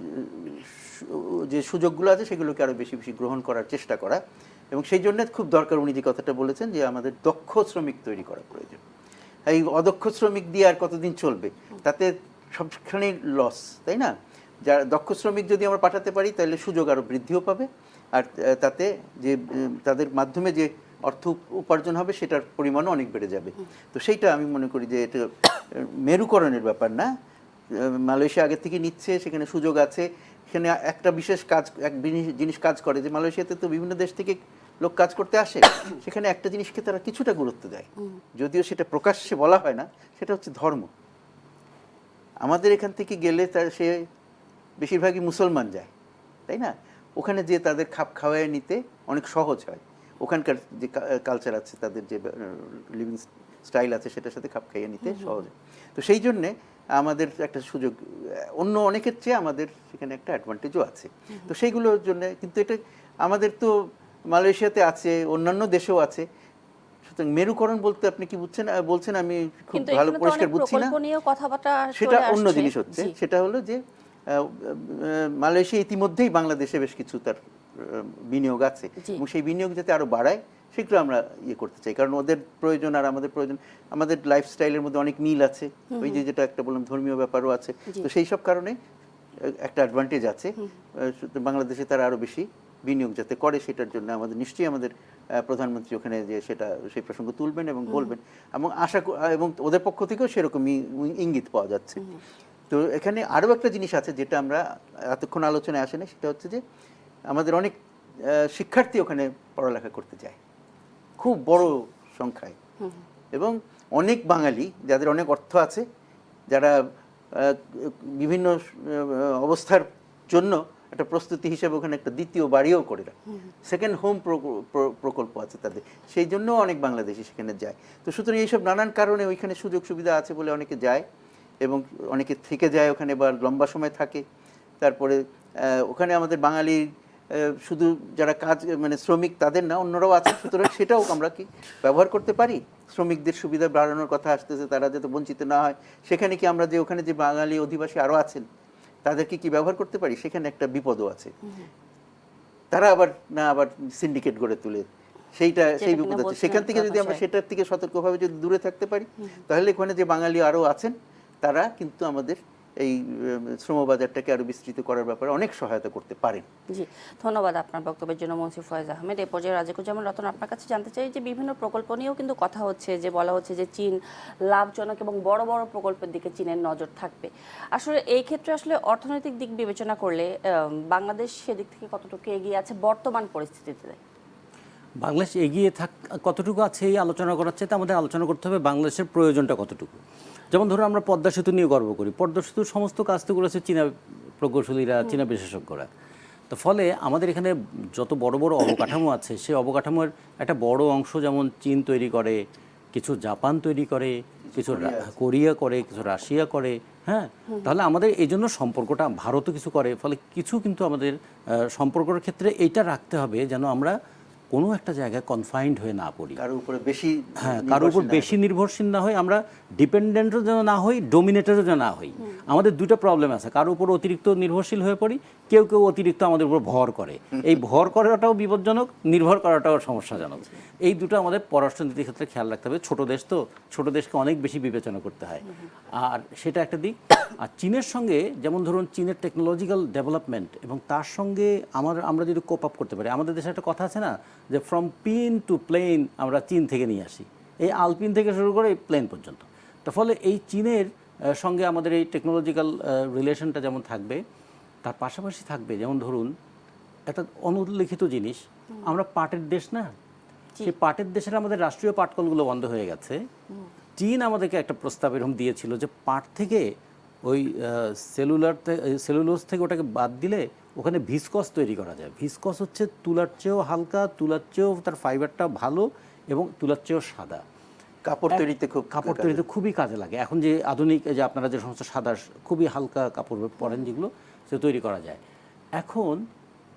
যে সুযোগগুলো আছে সেগুলোকে আরও বেশি বেশি গ্রহণ করার চেষ্টা করা। এবং সেই জন্য খুব দরকার উনি যে কথাটা বলেছেন যে আমাদের দক্ষ শ্রমিক তৈরি করা প্রয়োজন। এই অদক্ষ শ্রমিক দিয়ে আর কতদিন চলবে? তাতে সবখানেই লস, তাই না? যারা দক্ষ শ্রমিক যদি আমরা পাঠাতে পারি তাহলে সুযোগ আরও বৃদ্ধিও পাবে, আর তাতে যে তাদের মাধ্যমে যে অর্থ উপার্জন হবে সেটার পরিমাণও অনেক বেড়ে যাবে। তো সেইটা আমি মনে করি যে এটা মেরুকরণের ব্যাপার না। মালয়েশিয়া আগে থেকে নিচ্ছে, সেখানে সুযোগ আছে। সেখানে একটা বিশেষ কাজ, এক জিনিস কাজ করে, যে মালয়েশিয়াতে তো বিভিন্ন দেশ থেকে লোক কাজ করতে আসে, সেখানে একটা জিনিসকে তারা কিছুটা গুরুত্ব দেয়, যদিও সেটা প্রকাশ্যে বলা হয় না, সেটা হচ্ছে ধর্ম। আমাদের এখান থেকে গেলে তার সে বেশিরভাগই মুসলমান যায়, তাই না? ওখানে যে তাদের খাপ খাওয়ায় নিতে অনেক সহজ হয়, ওখানকার যে কালচার আছে, তাদের যে লিভিং স্টাইল আছে, সেটার সাথে খাপ খাইয়ে নিতে সহজ হয়। তো সেই জন্যে আমাদের একটা সুযোগ অন্য অনেকের চেয়ে আমাদের সেখানে একটা অ্যাডভান্টেজও আছে। তো সেইগুলোর জন্য কিন্তু এটা আমাদের তো মালয়েশিয়াতে আছে, অন্যান্য দেশেও আছে। সুতরাং মেরুকরণ বলতে আপনি কি বলছেন আমি খুব কিন্তু ভালো এখানে তো পরিষ্কার অনেক বুঝছি না। প্রকল্প নিয়েও কথাবার্তা সেটা চলে অন্য আসছে। জিনিস হচ্ছে, জি। সেটা হলো যে মালয়েশিয়া ইতিমধ্যেই বাংলাদেশে বেশ কিছু তার বিনিয়োগ আছে, জি। এবং সেই বিনিয়োগ যাতে আরো বাড়ায় সেগুলো আমরা ইয়ে করতে চাই, কারণ ওদের প্রয়োজন আর আমাদের প্রয়োজন, আমাদের লাইফস্টাইলের মধ্যে অনেক মিল আছে, ওই যে যেটা একটা বললাম ধর্মীয় ব্যাপারও আছে। জি। তো সেই সব কারণে একটা অ্যাডভান্টেজ আছে। বাংলাদেশে তারা আরো বেশি বিনিয়োগ যাতে করে, সেটার জন্য আমাদের নিশ্চয়ই আমাদের প্রধানমন্ত্রী ওখানে যে সেটা সেই প্রসঙ্গ তুলবেন এবং বলবেন, এবং এবং ওদের পক্ষ থেকেও সেরকমই ইঙ্গিত পাওয়া যাচ্ছে। তো এখানে আরও একটা জিনিস আছে যেটা আমরা এতক্ষণ আলোচনায় আসে না, সেটা হচ্ছে যে আমাদের অনেক শিক্ষার্থী ওখানে পড়ালেখা করতে যায় খুব বড় সংখ্যায়, এবং অনেক বাঙালি যাদের অনেক অর্থ আছে, যারা বিভিন্ন অবস্থার জন্য একটা প্রস্তুতি হিসেবে ওখানে একটা দ্বিতীয় বাড়িও করে রাখে, সেকেন্ড হোম প্রকল্প আছে তাদের, সেই জন্য অনেক বাংলাদেশি সেখানে যায়। তো সুতরাং এইসব নানান কারণে ওইখানে সুযোগ সুবিধা আছে বলে অনেকে যায়, এবং অনেকে থেকে যায় ওখানে বা লম্বা সময় থাকে। তারপরে ওখানে আমাদের বাঙালি শুধু যারা কাজ মানে শ্রমিক তাদের না, অন্যরাও আছে, সুতরাং সেটাও আমরা কি ব্যবহার করতে পারি। শ্রমিকদের সুবিধা বাড়ানোর কথা আসতেছে, তারা যাতে বঞ্চিত না হয়, সেখানে কি আমরা যে ওখানে যে বাঙালি অধিবাসী আরও আছেন তাদেরকে কি ব্যবহার করতে পারি, সেখানে একটা বিপদও আছে। তারা আবার সিন্ডিকেট গড়ে তুলে, সেই বিপদ আছে। সেখান থেকে যদি আমরা সেটার থেকে সতর্কভাবে যদি দূরে থাকতে পারি, তাহলে ওখানে যে বাঙালি আরও আছেন তারা কিন্তু আমাদের এই শ্রমবাজারটাকে আরো বিস্তৃত করার ব্যাপারে অনেক সহায়তা করতে পারেন। জি, ধন্যবাদ আপনার বক্তব্যের জন্য মুন্সিফ ফয়েজ আহমেদ। এই পর্যায়ে রাজিকুজ্জামান রতন, আপনার কাছে জানতে চাই যে বিভিন্ন প্রকল্প নিয়েও কিন্তু কথা হচ্ছে, যে বলা হচ্ছে যে চীন লাভজনক এবং বড় বড় প্রকল্পের দিকে চীনের নজর থাকবে। আসলে এই ক্ষেত্রে আসলে অর্থনৈতিক দিক বিবেচনা করলে বাংলাদেশ সেদিক থেকে কতটুকু এগিয়ে আছে বর্তমান পরিস্থিতিতে? বাংলাদেশ এগিয়ে কতটুকু আছে এই আলোচনা করার চাইতে আমাদের আলোচনা করতে হবে বাংলাদেশের প্রয়োজনটা কতটুকু। যেমন ধরুন আমরা পদ্মা সেতু নিয়ে গর্ব করি, পদ্মা সেতুর সমস্ত কাজ তো করেছে চীনা প্রকৌশলীরা, চীনা বিশেষজ্ঞরা। তো ফলে আমাদের এখানে যত বড় বড় অবকাঠামো আছে, সেই অবকাঠামোর একটা বড় অংশ যেমন চীন তৈরি করে, কিছু জাপান তৈরি করে, কিছু কোরিয়া করে, কিছু রাশিয়া করে। হ্যাঁ, তাহলে আমাদের এই জন্য সম্পর্কটা, ভারতও কিছু করে, ফলে কিছু কিন্তু আমাদের সম্পর্কের ক্ষেত্রে এইটা রাখতে হবে যেন আমরা কোনো একটা জায়গায় কনফাইন্ড হয়ে না পড়ি, কারোর উপরে বেশি, হ্যাঁ, কারোর উপর বেশি নির্ভরশীল না হই, আমরা ডিপেন্ডেন্টও যেন না হই, ডোমিনেটরও যেন না হই। আমাদের দুটো প্রবলেম আছে, কারোর উপর অতিরিক্ত নির্ভরশীল হয়ে পড়ি, কেউ কেউ অতিরিক্ত আমাদের উপর ভর করে। এই ভর করাটাও বিপজ্জনক, নির্ভর করাটাও সমস্যাজনক। এই দুটো আমাদের পররাষ্ট্রনীতির ক্ষেত্রে খেয়াল রাখতে হবে। ছোট দেশ তো, ছোট দেশকে অনেক বেশি বিবেচনা করতে হয়, আর সেটা একটা দিক। আর চীনের সঙ্গে যেমন ধরুন চীনের টেকনোলজিক্যাল ডেভেলপমেন্ট, এবং তার সঙ্গে আমরা যদি কোপ আপ করতে পারি, আমাদের দেশে একটা কথা আছে না যে ফ্রম পিন টু প্লেন আমরা চীন থেকে নিয়ে আসি, এই আলপিন থেকে শুরু করে এই প্লেন পর্যন্ত। তার ফলে এই চীনের সঙ্গে আমাদের এই টেকনোলজিক্যাল রিলেশনটা যেমন থাকবে, তার পাশাপাশি থাকবে যেমন ধরুন একটা অনুল্লেখিত জিনিস, আমরা পাটের দেশ না, সেই পাটের দেশের আমাদের রাষ্ট্রীয় পাটকলগুলো বন্ধ হয়ে গেছে। চীন আমাদেরকে একটা প্রস্তাব এরকম দিয়েছিল যে পাট থেকে ওই সেলুলোজ থেকে ওটাকে বাদ দিলে ওখানে ভিসকস তৈরি করা যায়। ভিসকস হচ্ছে তুলার চেয়েও হালকা, তুলার চেয়েও তার ফাইবারটা ভালো, এবং তুলার চেয়েও সাদা। কাপড় তৈরিতে খুবই কাজে লাগে। এখন যে আধুনিক যে আপনারা যে সমস্ত সাদা খুবই হালকা কাপড় পরেন যেগুলো, সে তৈরি করা যায়। এখন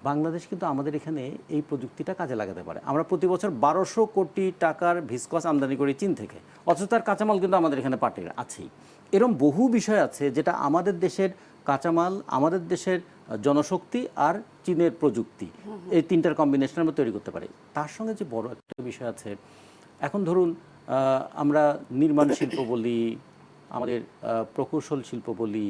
বাংলাদেশ কিন্তু আমাদের এখানে এই প্রযুক্তিটা কাজে লাগাতে পারে। আমরা প্রতি বছর 1200 কোটি টাকার ভিসকস আমদানি করি চীন থেকে, অথচ তার কাঁচামাল কিন্তু আমাদের এখানে পাটের আছেই। এরকম বহু বিষয় আছে যেটা আমাদের দেশের কাঁচামাল, আমাদের দেশের জনশক্তি আর চীনের প্রযুক্তি, এই তিনটার কম্বিনেশন আমরা তৈরি করতে পারি। তার সঙ্গে যে বড় একটা বিষয় আছে, এখন ধরুন আমরা নির্মাণ শিল্প বলি, আমাদের প্রকৌশল শিল্প বলি,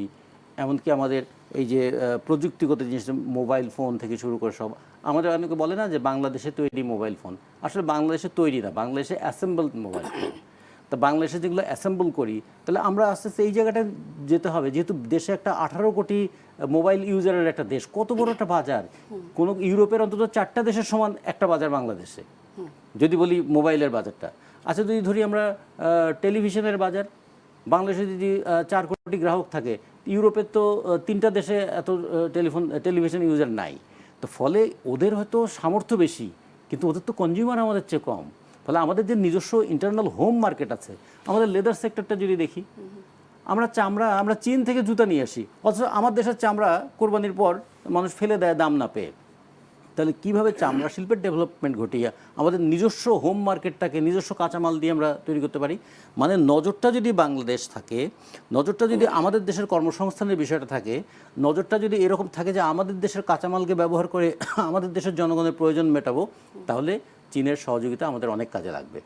এমনকি আমাদের এই যে প্রযুক্তিগত জিনিস, মোবাইল ফোন থেকে শুরু করে সব, আমাদের অনেকে বলে না যে বাংলাদেশে তৈরি মোবাইল ফোন, আসলে বাংলাদেশে তৈরি না, বাংলাদেশে অ্যাসেম্বলড মোবাইল ফোন। তা বাংলাদেশে যেগুলো অ্যাসেম্বল করি, তাহলে আমরা আস্তে আস্তে এই জায়গাটা যেতে হবে, যেহেতু দেশে একটা 18 কোটি মোবাইল ইউজারের একটা দেশ, কত বড় একটা বাজার, কোনো ইউরোপের অন্তত 4টা দেশের সমান একটা বাজার বাংলাদেশে, যদি বলি মোবাইলের বাজারটা। আচ্ছা, যদি ধরি আমরা টেলিভিশনের বাজার, বাংলাদেশে যদি 4 কোটি গ্রাহক থাকে, ইউরোপের তো 3টা দেশে এত টেলিভিশন ইউজার নাই। তো ফলে ওদের হয়তো সামর্থ্য বেশি, কিন্তু ওদের তো কনজিউমার আমাদের চেয়ে কম। ফলে আমাদের যে নিজস্ব ইন্টারনাল হোম মার্কেট আছে, আমাদের লেদার সেক্টরটা যদি দেখি, আমরা চীন থেকে জুতা নিয়ে আসি, অথচ আমার দেশের চামড়া কোরবানির পর মানুষ ফেলে দেয় দাম না পেয়ে। তাহলে কীভাবে চামড়া শিল্পের ডেভেলপমেন্ট ঘটিয়ে আমাদের নিজস্ব হোম মার্কেটটাকে নিজস্ব কাঁচামাল দিয়ে আমরা তৈরি করতে পারি? মানে নজরটা যদি বাংলাদেশ থাকে, নজরটা যদি আমাদের দেশের কর্মসংস্থানের বিষয়টা থাকে, নজরটা যদি এরকম থাকে যে আমাদের দেশের কাঁচামালকে ব্যবহার করে আমাদের দেশের জনগণের প্রয়োজন মেটাবো, তাহলে চীনের সহযোগিতা আমাদের অনেক কাজে লাগবে।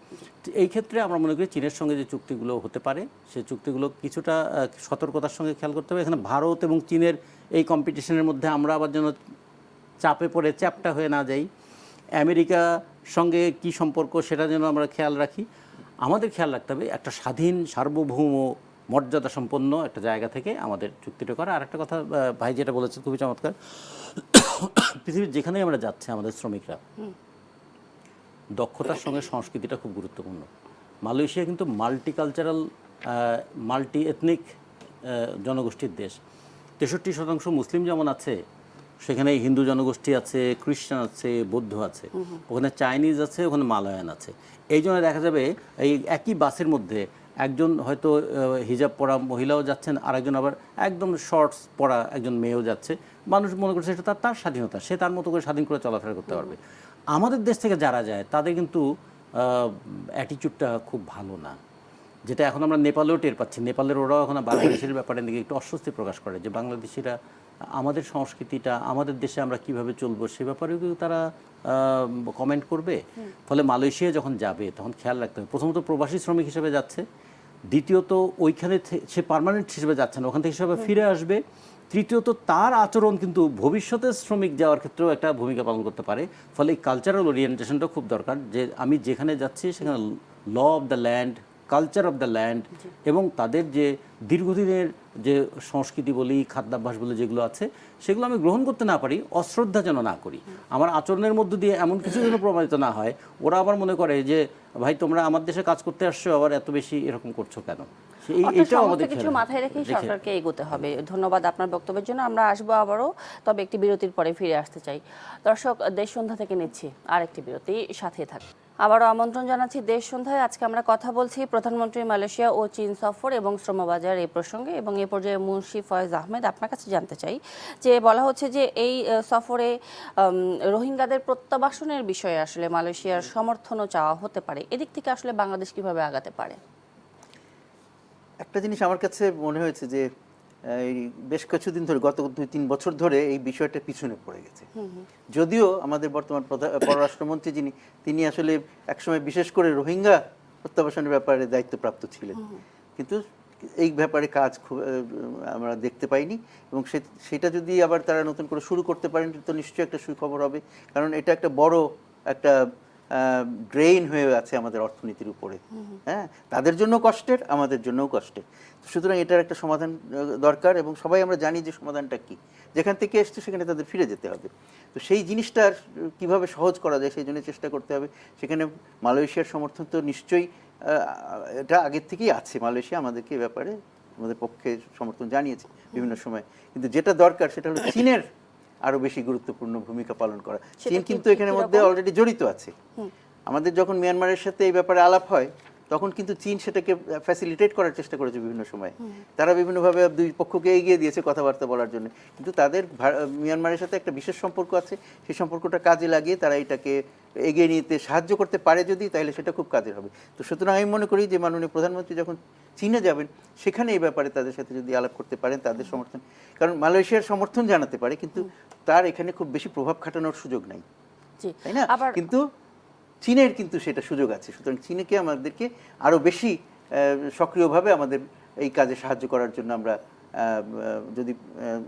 এই ক্ষেত্রে আমরা মনে করি চীনের সঙ্গে যে চুক্তিগুলো হতে পারে, সেই চুক্তিগুলো কিছুটা সতর্কতার সঙ্গে খেয়াল করতে হবে। এখানে ভারত এবং চীনের এই কম্পিটিশনের মধ্যে আমরা আবার যেন চাপে পড়ে চ্যাপ্টা হয়ে না যাই। আমেরিকার সঙ্গে কি সম্পর্ক সেটা যেন আমরা খেয়াল রাখি। আমাদের খেয়াল রাখতে হবে একটা স্বাধীন সার্বভৌম মর্যাদা সম্পন্ন একটা জায়গা থেকে আমাদের চুক্তিটা করা। আর একটা কথা ভাই যেটা বলেছেন খুবই চমৎকার, পৃথিবীর যেখানেই আমরা যাচ্ছি আমাদের শ্রমিকরা দক্ষতার সঙ্গে সংস্কৃতিটা খুব গুরুত্বপূর্ণ। মালয়েশিয়া কিন্তু মাল্টিকালচারাল মাল্টি এথনিক জনগোষ্ঠীর দেশ। 63% মুসলিম যেমন আছে, সেখানে হিন্দু জনগোষ্ঠী আছে, খ্রিস্টান আছে, বৌদ্ধ আছে, ওখানে চাইনিজ আছে, ওখানে মালয়ান আছে। এই জন্য দেখা যাবে এই একই বাসের মধ্যে একজন হয়তো হিজাব পরা মহিলাও যাচ্ছেন, আরেকজন আবার একদম শর্টস পরা একজন মেয়েও যাচ্ছে। মানুষ মনে করছে সেটা তার স্বাধীনতা, সে তার মতো করে স্বাধীন করে চলাফেরা করতে পারবে। আমাদের দেশ থেকে যারা যায় তাদের কিন্তু অ্যাটিটিউডটা খুব ভালো না, যেটা এখন আমরা নেপালেও টের পাচ্ছি। নেপালের ওরাও এখন বাংলাদেশের ব্যাপারে দিকে একটু অস্বস্তি প্রকাশ করে যে বাংলাদেশিরা আমাদের সংস্কৃতিটা, আমাদের দেশে আমরা কিভাবে চলবো সে ব্যাপারেও কিন্তু তারা কমেন্ট করবে। ফলে মালয়েশিয়া যখন যাবে তখন খেয়াল রাখতে হবে, প্রথমত প্রবাসী শ্রমিক হিসেবে যাচ্ছে, দ্বিতীয়ত ওইখানে সে পার্মানেন্ট হিসেবে যাচ্ছে না, ওখান থেকে হিসেবে ফিরে আসবে, তৃতীয়ত তার আচরণ কিন্তু ভবিষ্যতে শ্রমিক যাওয়ার ক্ষেত্রেও একটা ভূমিকা পালন করতে পারে। ফলে এই কালচারাল ওরিয়েন্টেশনটা খুব দরকার, যে আমি যেখানে যাচ্ছি সেখানে law of the land, culture of the land এবং তাদের যে দীর্ঘদিনের যে সংস্কৃতি বলি, খাদ্যাভ্যাস বলি যেগুলো আছে, সেগুলো আমি গ্রহণ করতে না পারি, অশ্রদ্ধা যেন না করি। আমার আচরণের মধ্য দিয়ে এমন কিছু যেন প্রমাণিত না হয় ওরা আবার মনে করে যে ভাই তোমরা আমার দেশে কাজ করতে আসছো, আবার এত বেশি এরকম করছো কেন। এইটাও আমাদের কিছু মাথায় রেখে সরকারকে এগোতে হবে। ধন্যবাদ আপনার বক্তব্যের জন্য। আমরা আসবো আবারও, তবে একটি বিরতির পরে ফিরে আসতে চাই। দর্শক, দেশ সন্ধ্যা থেকে নিচ্ছি আরেকটি বিরতি, সাথে থাকুন। আবারও আমন্ত্রণ জানাচ্ছি দেশ সন্ধ্যায়। আজকে আমরা কথা বলছি প্রধানমন্ত্রী মালয়েশিয়া ও চীন সফর এবং শ্রমবাজার এই প্রসঙ্গে, এবং এ পর্যায়ে মুন্সি ফয়েজ আহমেদ আপনার কাছে জানতে চাই যে বলা হচ্ছে যে এই সফরে রোহিঙ্গাদের প্রত্যাবাসনের বিষয়ে আসলে মালয়েশিয়ার সমর্থনও চাওয়া হতে পারে। এদিক থেকে আসলে বাংলাদেশ কিভাবে আগাতে পারে? একটা জিনিস আমার কাছে মনে হয়েছে যে এই বেশ কিছুদিন ধরে, গত 2-3 বছর ধরে এই বিষয়টা পিছনে পড়ে গেছে। যদিও আমাদের বর্তমান পররাষ্ট্রমন্ত্রী যিনি, তিনি আসলে একসময় বিশেষ করে রোহিঙ্গা প্রত্যাবাসনের ব্যাপারে দায়িত্বপ্রাপ্ত ছিলেন, কিন্তু এই ব্যাপারে কাজ খুব আমরা দেখতে পাইনি। এবং সেটা যদি আবার তারা নতুন করে শুরু করতে পারেন তো নিশ্চয়ই একটা সুখবর হবে, কারণ এটা একটা বড় একটা ড্রেইন হয়ে আছে আমাদের অর্থনীতির উপরে। হ্যাঁ, তাদের জন্য কষ্টের, আমাদের জন্যও কষ্টের। সুতরাং এটার একটা সমাধান দরকার, এবং সবাই আমরা জানি যে সমাধানটা কি। যেখান থেকে এসছে সেখানে তাদের ফিরে যেতে হবে। তো সেই জিনিসটার কিভাবে সহজ করা যায় সেই জন্য চেষ্টা করতে হবে। সেখানে মালয়েশিয়ার সমর্থন তো নিশ্চয়ই, এটা আগের থেকেই আছে। মালয়েশিয়া আমাদেরকে এ ব্যাপারে আমাদের পক্ষে সমর্থন জানিয়েছে বিভিন্ন সময়, কিন্তু যেটা দরকার সেটা হলো চীনের আরো বেশি গুরুত্বপূর্ণ ভূমিকা পালন করা। চীন কিন্তু এখানের মধ্যে অলরেডি জড়িত আছে। আমাদের যখন মিয়ানমারের সাথে এই ব্যাপারে আলাপ হয় তখন কিন্তু চীন সেটাকে ফ্যাসিলিটেট করার চেষ্টা করেছে বিভিন্ন সময়। তারা বিভিন্নভাবে দুই পক্ষকে এগিয়ে দিয়েছে কথাবার্তা বলার জন্য, কিন্তু তাদের মিয়ানমারের সাথে একটা বিশেষ সম্পর্ক আছে। সেই সম্পর্কটা কাজে লাগিয়ে তারা এটাকে এগিয়ে নিতে সাহায্য করতে পারে যদি, তাহলে সেটা খুব কাজের হবে। তো সুতরাং আমি মনে করি যে মাননীয় প্রধানমন্ত্রী যখন চীনে যাবেন সেখানে এই ব্যাপারে তাদের সাথে যদি আলাপ করতে পারেন, তাদের সমর্থন, কারণ মালয়েশিয়ার সমর্থন জানাতে পারে কিন্তু তার এখানে খুব বেশি প্রভাব খাটানোর সুযোগ নাই, তাই না? কিন্তু চীনের কিন্তু সেটা সুযোগ আছে। সুতরাং চীনকে আমাদেরকে আরো বেশি সক্রিয়ভাবে আমাদের এই কাজে সাহায্য করার জন্য আমরা যদি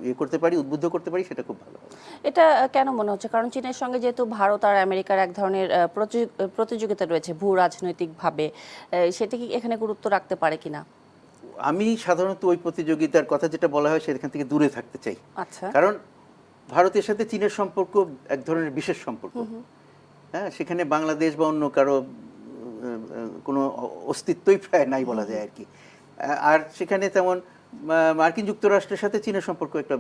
ইয়ে করতে পারি, উদ্বুদ্ধ করতে পারি, সেটা খুব ভালো হবে। এটা কেন মনে হচ্ছে? কারণ চীনের সঙ্গে যেহেতু ভারত আর আমেরিকার এক ধরনের প্রতিযোগিতা রয়েছে ভূ রাজনৈতিকভাবে, সেটা কি এখানে গুরুত্ব রাখতে পারে কিনা? আমি সাধারণত ওই প্রতিযোগিতার কথা যেটা বলা হয় সেখান থেকে দূরে থাকতে চাই। আচ্ছা। কারণ ভারতের সাথে চীনের সম্পর্ক এক ধরনের বিশেষ সম্পর্ক। হ্যাঁ, সেখানে বাংলাদেশ বা অন্য কারো কোনো অস্তিত্বই প্রায় নাই বলা যায় আর কি। আর সেখানে তেমন মার্কিন যুক্তরাষ্ট্রের সাথে চীনের সম্পর্ক একটা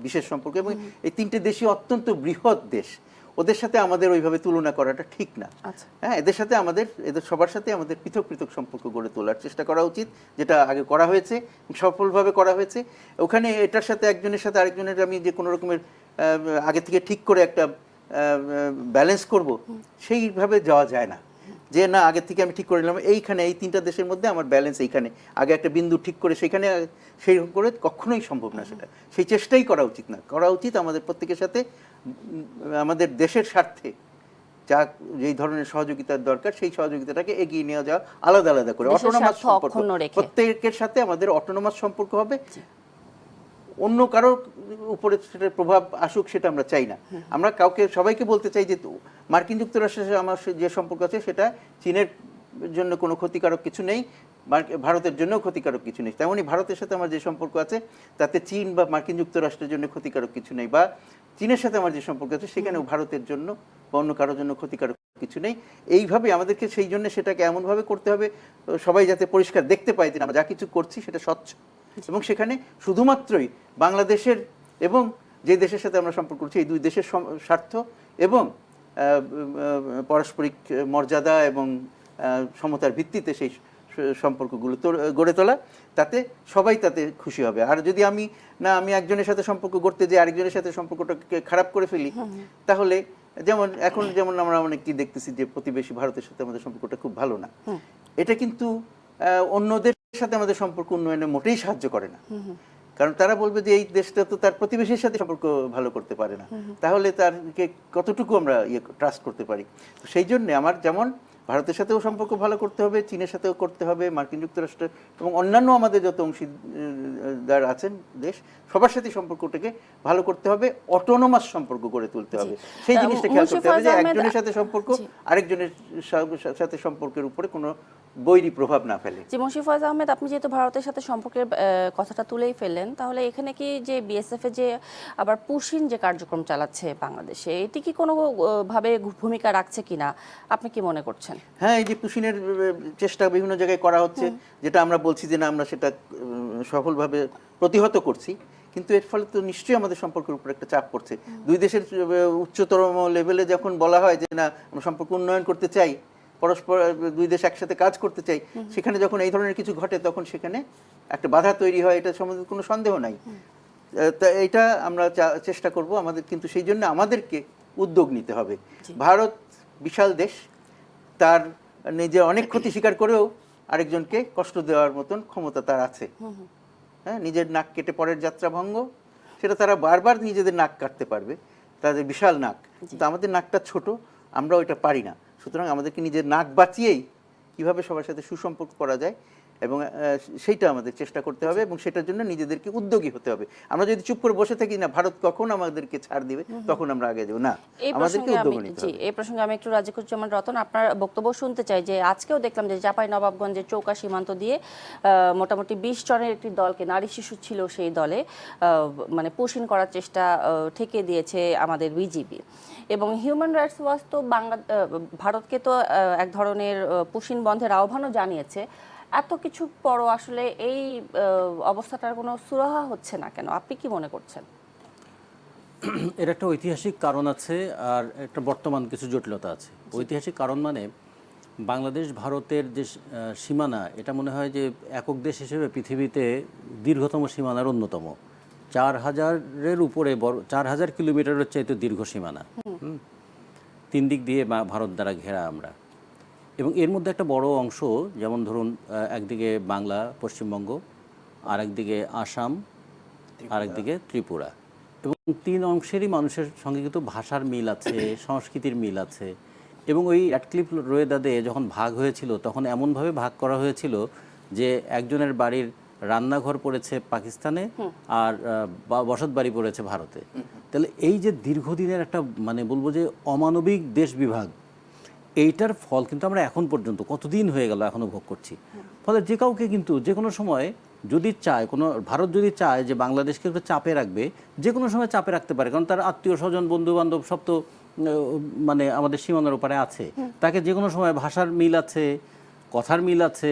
বিশেষ সম্পর্ক, এবং এই তিনটে দেশই অত্যন্ত বৃহৎ দেশ, ওদের সাথে আমাদের ওইভাবে তুলনা করাটা ঠিক না। হ্যাঁ, এদের সাথে এদের সবার সাথে আমাদের পৃথক পৃথক সম্পর্ক গড়ে তোলার চেষ্টা করা উচিত, যেটা আগে করা হয়েছে, সফলভাবে করা হয়েছে। ওখানে এটার সাথে একজনের সাথে আরেকজনের আমি যে কোনো রকমের আগে থেকে ঠিক করে একটা ব্যালেন্স করব, সেইভাবে যাওয়া যায় না। যে না, আগে থেকে আমি ঠিক করে নিলাম এইখানে এই তিনটা দেশের মধ্যে আমার ব্যালেন্স এইখানে, আগে একটা বিন্দু ঠিক করে সেখানে সেই করে কখনোই সম্ভব না। সেটা সেই চেষ্টাই করা উচিত না। করা উচিত আমাদের প্রত্যেকের সাথে আমাদের দেশের স্বার্থে যা যেই ধরনের সহযোগিতার দরকার সেই সহযোগিতাটাকে এগিয়ে নিয়ে যাওয়া, আলাদা আলাদা করে অটোনোমাস সম্পর্ক, প্রত্যেকের সাথে আমাদের অটোনোমাস সম্পর্ক হবে। অন্য কারোর উপরে সেটার প্রভাব আসুক সেটা আমরা চাই না। আমরা সবাইকে বলতে চাই যে মার্কিন যুক্তরাষ্ট্রের সাথে আমার যে সম্পর্ক আছে সেটা চীনের জন্য কোনো ক্ষতিকারক কিছু নেই, ভারতের জন্য ক্ষতিকারক কিছু নেই। তেমনই ভারতের সাথে আমার যে সম্পর্ক আছে তাতে চীন বা মার্কিন যুক্তরাষ্ট্রের জন্য ক্ষতিকারক কিছু নেই, বা চীনের সাথে আমার যে সম্পর্ক আছে সেখানেও ভারতের জন্য বা অন্য কারোর জন্য ক্ষতিকারক কিছু নেই। এইভাবে আমাদেরকে সেই জন্য সেটাকে এমনভাবে করতে হবে সবাই যাতে পরিষ্কার দেখতে পায় যে আমরা যা কিছু করছি সেটা স্বচ্ছ, এবং সেখানে শুধুমাত্রই বাংলাদেশের এবং যে দেশের সাথে আমরা সম্পর্ক করছি এই দুই দেশের স্বার্থ এবং পারস্পরিক মর্যাদা এবং সমতার ভিত্তিতে সেই সম্পর্কগুলো গড়ে তোলা, তাতে সবাই তাতে খুশি হবে। আর যদি আমি একজনের সাথে সম্পর্ক গড়তে যে আরেকজনের সাথে সম্পর্কটাকে খারাপ করে ফেলি, তাহলে যেমন আমরা অনেকটি দেখতেছি যে প্রতিবেশী ভারতের সাথে আমাদের সম্পর্কটা খুব ভালো না, এটা কিন্তু অন্যদের সাথে আমাদের সম্পর্ক উন্নয়নে মোটেই সাহায্য করে না। কারণ তারা বলবে যে এই দেশটা তো তার প্রতিবেশীর সাথে সম্পর্ক ভালো করতে পারে না, তাহলে তারকে কতটুকু আমরা ট্রাস্ট করতে পারি। তো সেই জন্য আমার যেমন ভারতের সাথেও সম্পর্ক ভালো করতে হবে, চীনের সাথেও করতে হবে, মার্কিন যুক্তরাষ্ট্র এবং অন্যান্য আমাদের যত অংশীদার আছেন দেশ, সবার সাথে সম্পর্কটাকে ভালো করতে হবে, অটোনোমাস সম্পর্ক গড়ে তুলতে হবে। সেই জিনিসটা খেয়াল করতে হবে যে একজনের সাথে সম্পর্ক আরেকজনের সাথে সম্পর্কের উপরে কোনো বৈরী প্রভাব না ফেলে। জি, মুশফিজ আহমেদ, আপনি যেহেতু ভারতের সাথে সম্পর্কের কথাটা তুলেই ফেললেন, তাহলে এখানে কি যে বিএসএফ এ যে আবার পুশিন যে কার্যক্রম চালাচ্ছে বাংলাদেশে, এটি কি কোনো ভাবে ভূমিকা রাখছে কিনা আপনি কি মনে করছেন? হ্যাঁ, এই যে পুশিনের চেষ্টা বিভিন্ন জায়গায় করা হচ্ছে, যেটা আমরা বলছি যে না আমরা সেটা সফলভাবে প্রতিহত করছি, কিন্তু এর ফলে তো নিশ্চয়ই আমাদের সম্পর্কের উপর একটা চাপ পড়ছে। দুই দেশের উচ্চতর লেভেলে যখন বলা হয় যে না আমরা সম্পর্ক উন্নয়ন করতে চাই, পরস্পর দুই দেশ একসাথে কাজ করতে চাই, সেখানে যখন এই ধরনের কিছু ঘটে তখন সেখানে একটা বাধা তৈরি হয়, এটা সম্বন্ধে কোনো সন্দেহ নাই। তা এটা আমরা চেষ্টা করব আমাদের, কিন্তু সেই জন্য আমাদেরকে উদ্যোগ নিতে হবে। ভারত বিশাল দেশ, তার নিজে অনেক ক্ষতি স্বীকার করেও আরেকজনকে কষ্ট দেওয়ার মতন ক্ষমতা তার আছে। হ্যাঁ, নিজের নাক কেটে পরের যাত্রা ভঙ্গ, সেটা তারা বারবার নিজেদের নাক কাটতে পারবে, তাদের বিশাল নাক, কিন্তু আমাদের নাকটা ছোট, আমরা ওইটা পারি না। সুতরাং আমাদেরকে নিজের নাক বাঁচিয়েই কিভাবে সবার সাথে সুসম্পর্ক করা যায় এবং সেইটা আমাদের চেষ্টা করতে হবে, এবং সেটার জন্য নিজেদেরকে উদ্যোগী হতে হবে। আমরা যদি চুপ করে বসে থাকি না ভারত কখন আমাদেরকে ছাড় দিবে তখন আমরা আগে যাব না, আমাদেরকে উদ্যোগ নিতে হবে। এই প্রসঙ্গে আমি একটু রাজিকুজ্জামান রতন আপনার বক্তব্য শুনতে চাই। যে আজকেও দেখলাম যে চাঁপাইনবাবগঞ্জের চৌকা সীমান্ত দিয়ে মোটামুটি 20 জনের একটি দলকে, নারী শিশু ছিল সেই দলে, মানে পুশিন করার চেষ্টা ঠেকে দিয়েছে আমাদের বিজিবি। এবং হিউম্যান রাইটস ওয়াচ তো ভারতকে তো এক ধরনের পুশিন বন্ধের আহ্বানও জানিয়েছে। এত কিছু পরও আসলে এই অবস্থাটার কোনো সুরাহা হচ্ছে না কেন, আপনি কি মনে করছেন? এর একটা ঐতিহাসিক কারণ আছে আর একটা বর্তমান কিছু জটিলতা আছে। ঐতিহাসিক কারণ মানে বাংলাদেশ ভারতের যে সীমানা, এটা মনে হয় যে একক দেশ হিসেবে পৃথিবীতে দীর্ঘতম সীমানার অন্যতম। 4000-এর উপরে 4000 কিলোমিটারের চাইতে দীর্ঘ সীমানা, 3 দিক দিয়ে ভারত দ্বারা ঘেরা আমরা। এবং এর মধ্যে একটা বড় অংশ, যেমন ধরুন একদিকে বাংলা পশ্চিমবঙ্গ, আর একদিকে আসাম, আর একদিকে ত্রিপুরা, এবং 3 অংশেরই মানুষের সঙ্গে কিন্তু ভাষার মিল আছে, সংস্কৃতির মিল আছে। এবং ওই র্যাডক্লিফ রোয়েদাদে যখন ভাগ হয়েছিল তখন এমনভাবে ভাগ করা হয়েছিল যে একজনের বাড়ির রান্নাঘর পড়েছে পাকিস্তানে আর বসত বাড়ি পড়েছে ভারতে। তাহলে এই যে দীর্ঘদিনের একটা মানে বলবো যে অমানবিক দেশ বিভাগ, এইটার ফল কিন্তু আমরা এখন পর্যন্ত কতদিন হয়ে গেল এখনও ভোগ করছি। ফলে যে কাউকে কিন্তু যে কোনো সময় যদি চায়, কোনো ভারত যদি চায় যে বাংলাদেশকে একটু চাপে রাখবে, যে কোনো সময় চাপে রাখতে পারে, কারণ তার আত্মীয় স্বজন বন্ধু বান্ধব সব তো মানে আমাদের সীমানার উপরে আছে। তাকে যে কোনো সময় ভাষার মিল আছে, কথার মিল আছে,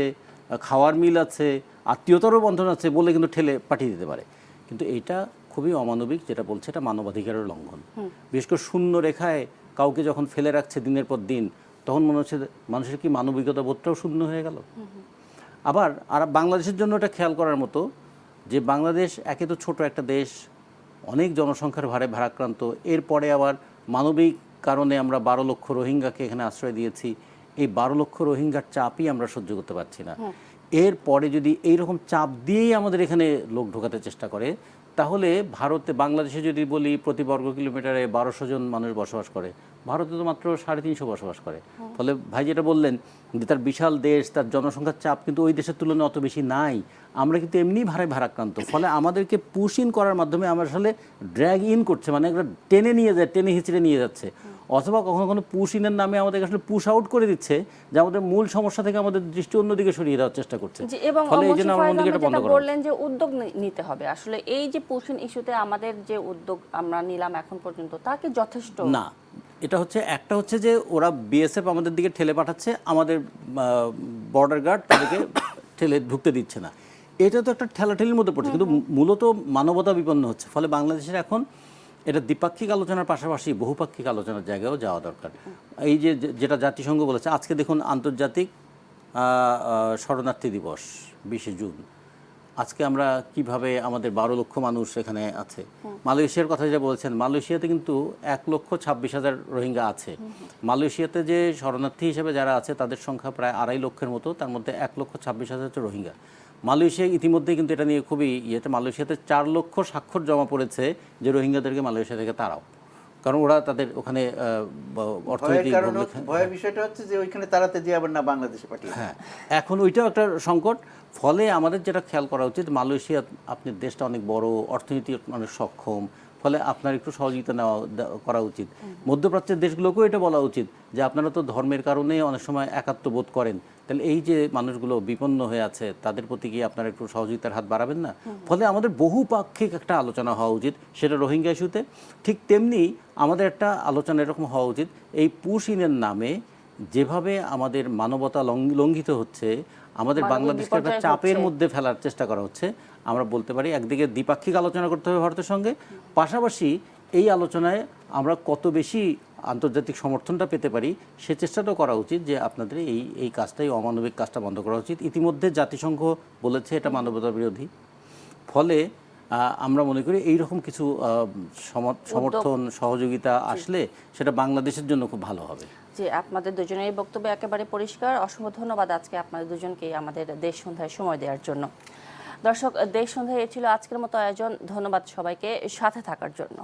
খাওয়ার মিল আছে, আত্মীয়তারও বন্ধন আছে বলে কিন্তু ঠেলে পাঠিয়ে দিতে পারে। কিন্তু এইটা খুবই অমানবিক, যেটা বলছে এটা মানবাধিকারের লঙ্ঘন। বিশেষ করে শূন্য রেখায় কাউকে যখন ফেলে রাখছে দিনের পর দিন, তখন মনে হচ্ছে মানুষের কি মানবিকতা বোধটাও শূন্য হয়ে গেল। আবার আর বাংলাদেশের জন্য এটা খেয়াল করার মতো যে বাংলাদেশ একে তো ছোট একটা দেশ, অনেক জনসংখ্যার ভারে ভারাক্রান্ত, এরপরে আবার মানবিক কারণে আমরা 12 লক্ষ রোহিঙ্গাকে এখানে আশ্রয় দিয়েছি। এই 12 লক্ষ রোহিঙ্গার চাপই আমরা সহ্য করতে পারছি না। এরপরে যদি এইরকম চাপ দিয়েই আমাদের এখানে লোক ঢোকাতে চেষ্টা করে, তাহলে ভারতে, বাংলাদেশে যদি বলি প্রতি বর্গ কিলোমিটারে 1200 জন মানুষ বসবাস করে, ভারতে তো মাত্র 350 বসবাস করে। ফলে ভাই যেটা বললেন যে তার বিশাল দেশ, তার জনসংখ্যার চাপ কিন্তু ওই দেশের তুলনায় অত বেশি নাই। আমরা কিন্তু এমনি ভারাক্রান্ত। ফলে আমাদেরকে পুশ ইন করার মাধ্যমে আমরা আসলে ড্র্যাগ ইন করছে, মানে একটা টেনে নিয়ে যায়, টেনে হিচড়ে নিয়ে যাচ্ছে। অথবা কখনো কখনো পুশ ইনের নামে আমাদেরকে আসলে পুশ আউট করে দিচ্ছে, যে আমাদের মূল সমস্যা থেকে আমাদের দৃষ্টি অন্যদিকে সরিয়ে দেওয়ার চেষ্টা করছে। এবং ফলে এই জন্য আমাদের এটা বন্ধ করা বললেন যে উদ্যোগ নিতে হবে। আসলে এই যে পুশিন ইস্যুতে আমাদের যে উদ্যোগ আমরা নিলাম এখন পর্যন্ত, তা কি যথেষ্ট না? এটা হচ্ছে, একটা হচ্ছে যে ওরা বিএসএফ আমাদের দিকে ঠেলে পাঠাচ্ছে, আমাদের বর্ডার গার্ড তাদেরকে ঠেলে ঢুকতে দিচ্ছে না। এটা তো একটা ঠেলাঠেলির মধ্যে পড়ছে, কিন্তু মূলত মানবতা বিপন্ন হচ্ছে। ফলে বাংলাদেশের এখন এটা দ্বিপাক্ষিক আলোচনার পাশাপাশি বহুপাক্ষিক আলোচনার জায়গায়ও যাওয়া দরকার। এই যে যেটা জাতিসংঘ বলেছে, আজকে দেখুন আন্তর্জাতিক শরণার্থী দিবস 20 জুন। আজকে আমরা কিভাবে আমাদের 12 লক্ষ মানুষ এখানে আছে। মালয়েশিয়ার কথা যা বলছেন, মালয়েশিয়াতে কিন্তু 1,26,000 রোহিঙ্গা আছে। মালয়েশিয়াতে যে শরণার্থী হিসেবে যারা আছে তাদের সংখ্যা প্রায় 2.5 লক্ষের মতো, তার মধ্যে 1,26,000 হচ্ছে রোহিঙ্গা। মালয়েশিয়া ইতিমধ্যে কিন্তু এটা নিয়ে খুবই মালয়েশিয়াতে 4 লক্ষ স্বাক্ষর জমা পড়েছে যে রোহিঙ্গাদেরকে মালয়েশিয়া থেকে তাড়াও, কারণ ওরা তাদের ওখানে অর্থনৈতিক ভয়ের বিষয়টা হচ্ছে যে ওইখানে তাড়াতে দিয়ে আবার না বাংলাদেশে পাঠিয়ে। হ্যাঁ, এখন ওইটাও একটা সংকট। ফলে আমাদের যেটা খেয়াল করা উচিত, মালয়েশিয়া আপনার দেশটা অনেক বড়, অর্থনীতি অনেক সক্ষম, ফলে আপনার একটু সহযোগিতা করা উচিত। মধ্যপ্রাচ্যের দেশগুলোকেও এটা বলা উচিত যে আপনারা তো ধর্মের কারণে অনেক সময় একাত্মবোধ করেন, তাহলে এই যে মানুষগুলো বিপন্ন হয়ে আছে তাদের প্রতি কি আপনারা একটু সহযোগিতার হাত বাড়াবেন না? ফলে আমাদের বহুপাক্ষিক একটা আলোচনা হওয়া উচিত, সেটা রোহিঙ্গা ইস্যুতে। ঠিক তেমনি আমাদের একটা আলোচনা এরকম হওয়া উচিত, এই পুশ ইনের নামে যেভাবে আমাদের মানবতা লঙ্ঘিত হচ্ছে, আমাদের বাংলাদেশকে একটা চাপের মধ্যে ফেলার চেষ্টা করা হচ্ছে। আমরা বলতে পারি একদিকে দ্বিপাক্ষিক আলোচনা করতে হবে ভারতের সঙ্গে, পাশাপাশি এই আলোচনায় আমরা কত বেশি আন্তর্জাতিক সমর্থনটা পেতে পারি সে চেষ্টাটাও করা উচিত, যে আপনাদের এই কাজটাই, অমানবিক কাজটা বন্ধ করা উচিত। ইতিমধ্যে জাতিসংঘ বলেছে এটা মানবতা বিরোধী। ফলে আমরা মনে করি এইরকম কিছু সমর্থন, সহযোগিতা আসলে সেটা বাংলাদেশের জন্য খুব ভালো হবে। যে আপনাদের দুজনের বক্তব্য একেবারে পরিষ্কার। অসংখ্য ধন্যবাদ আজকে আপনাদের দুজনকে আমাদের দেশ সন্ধ্যায় সময় দেওয়ার জন্য। দর্শক, দেশ সন্ধ্যায় এ ছিল আজকের মতো আয়োজন। ধন্যবাদ সবাইকে সাথে থাকার জন্য।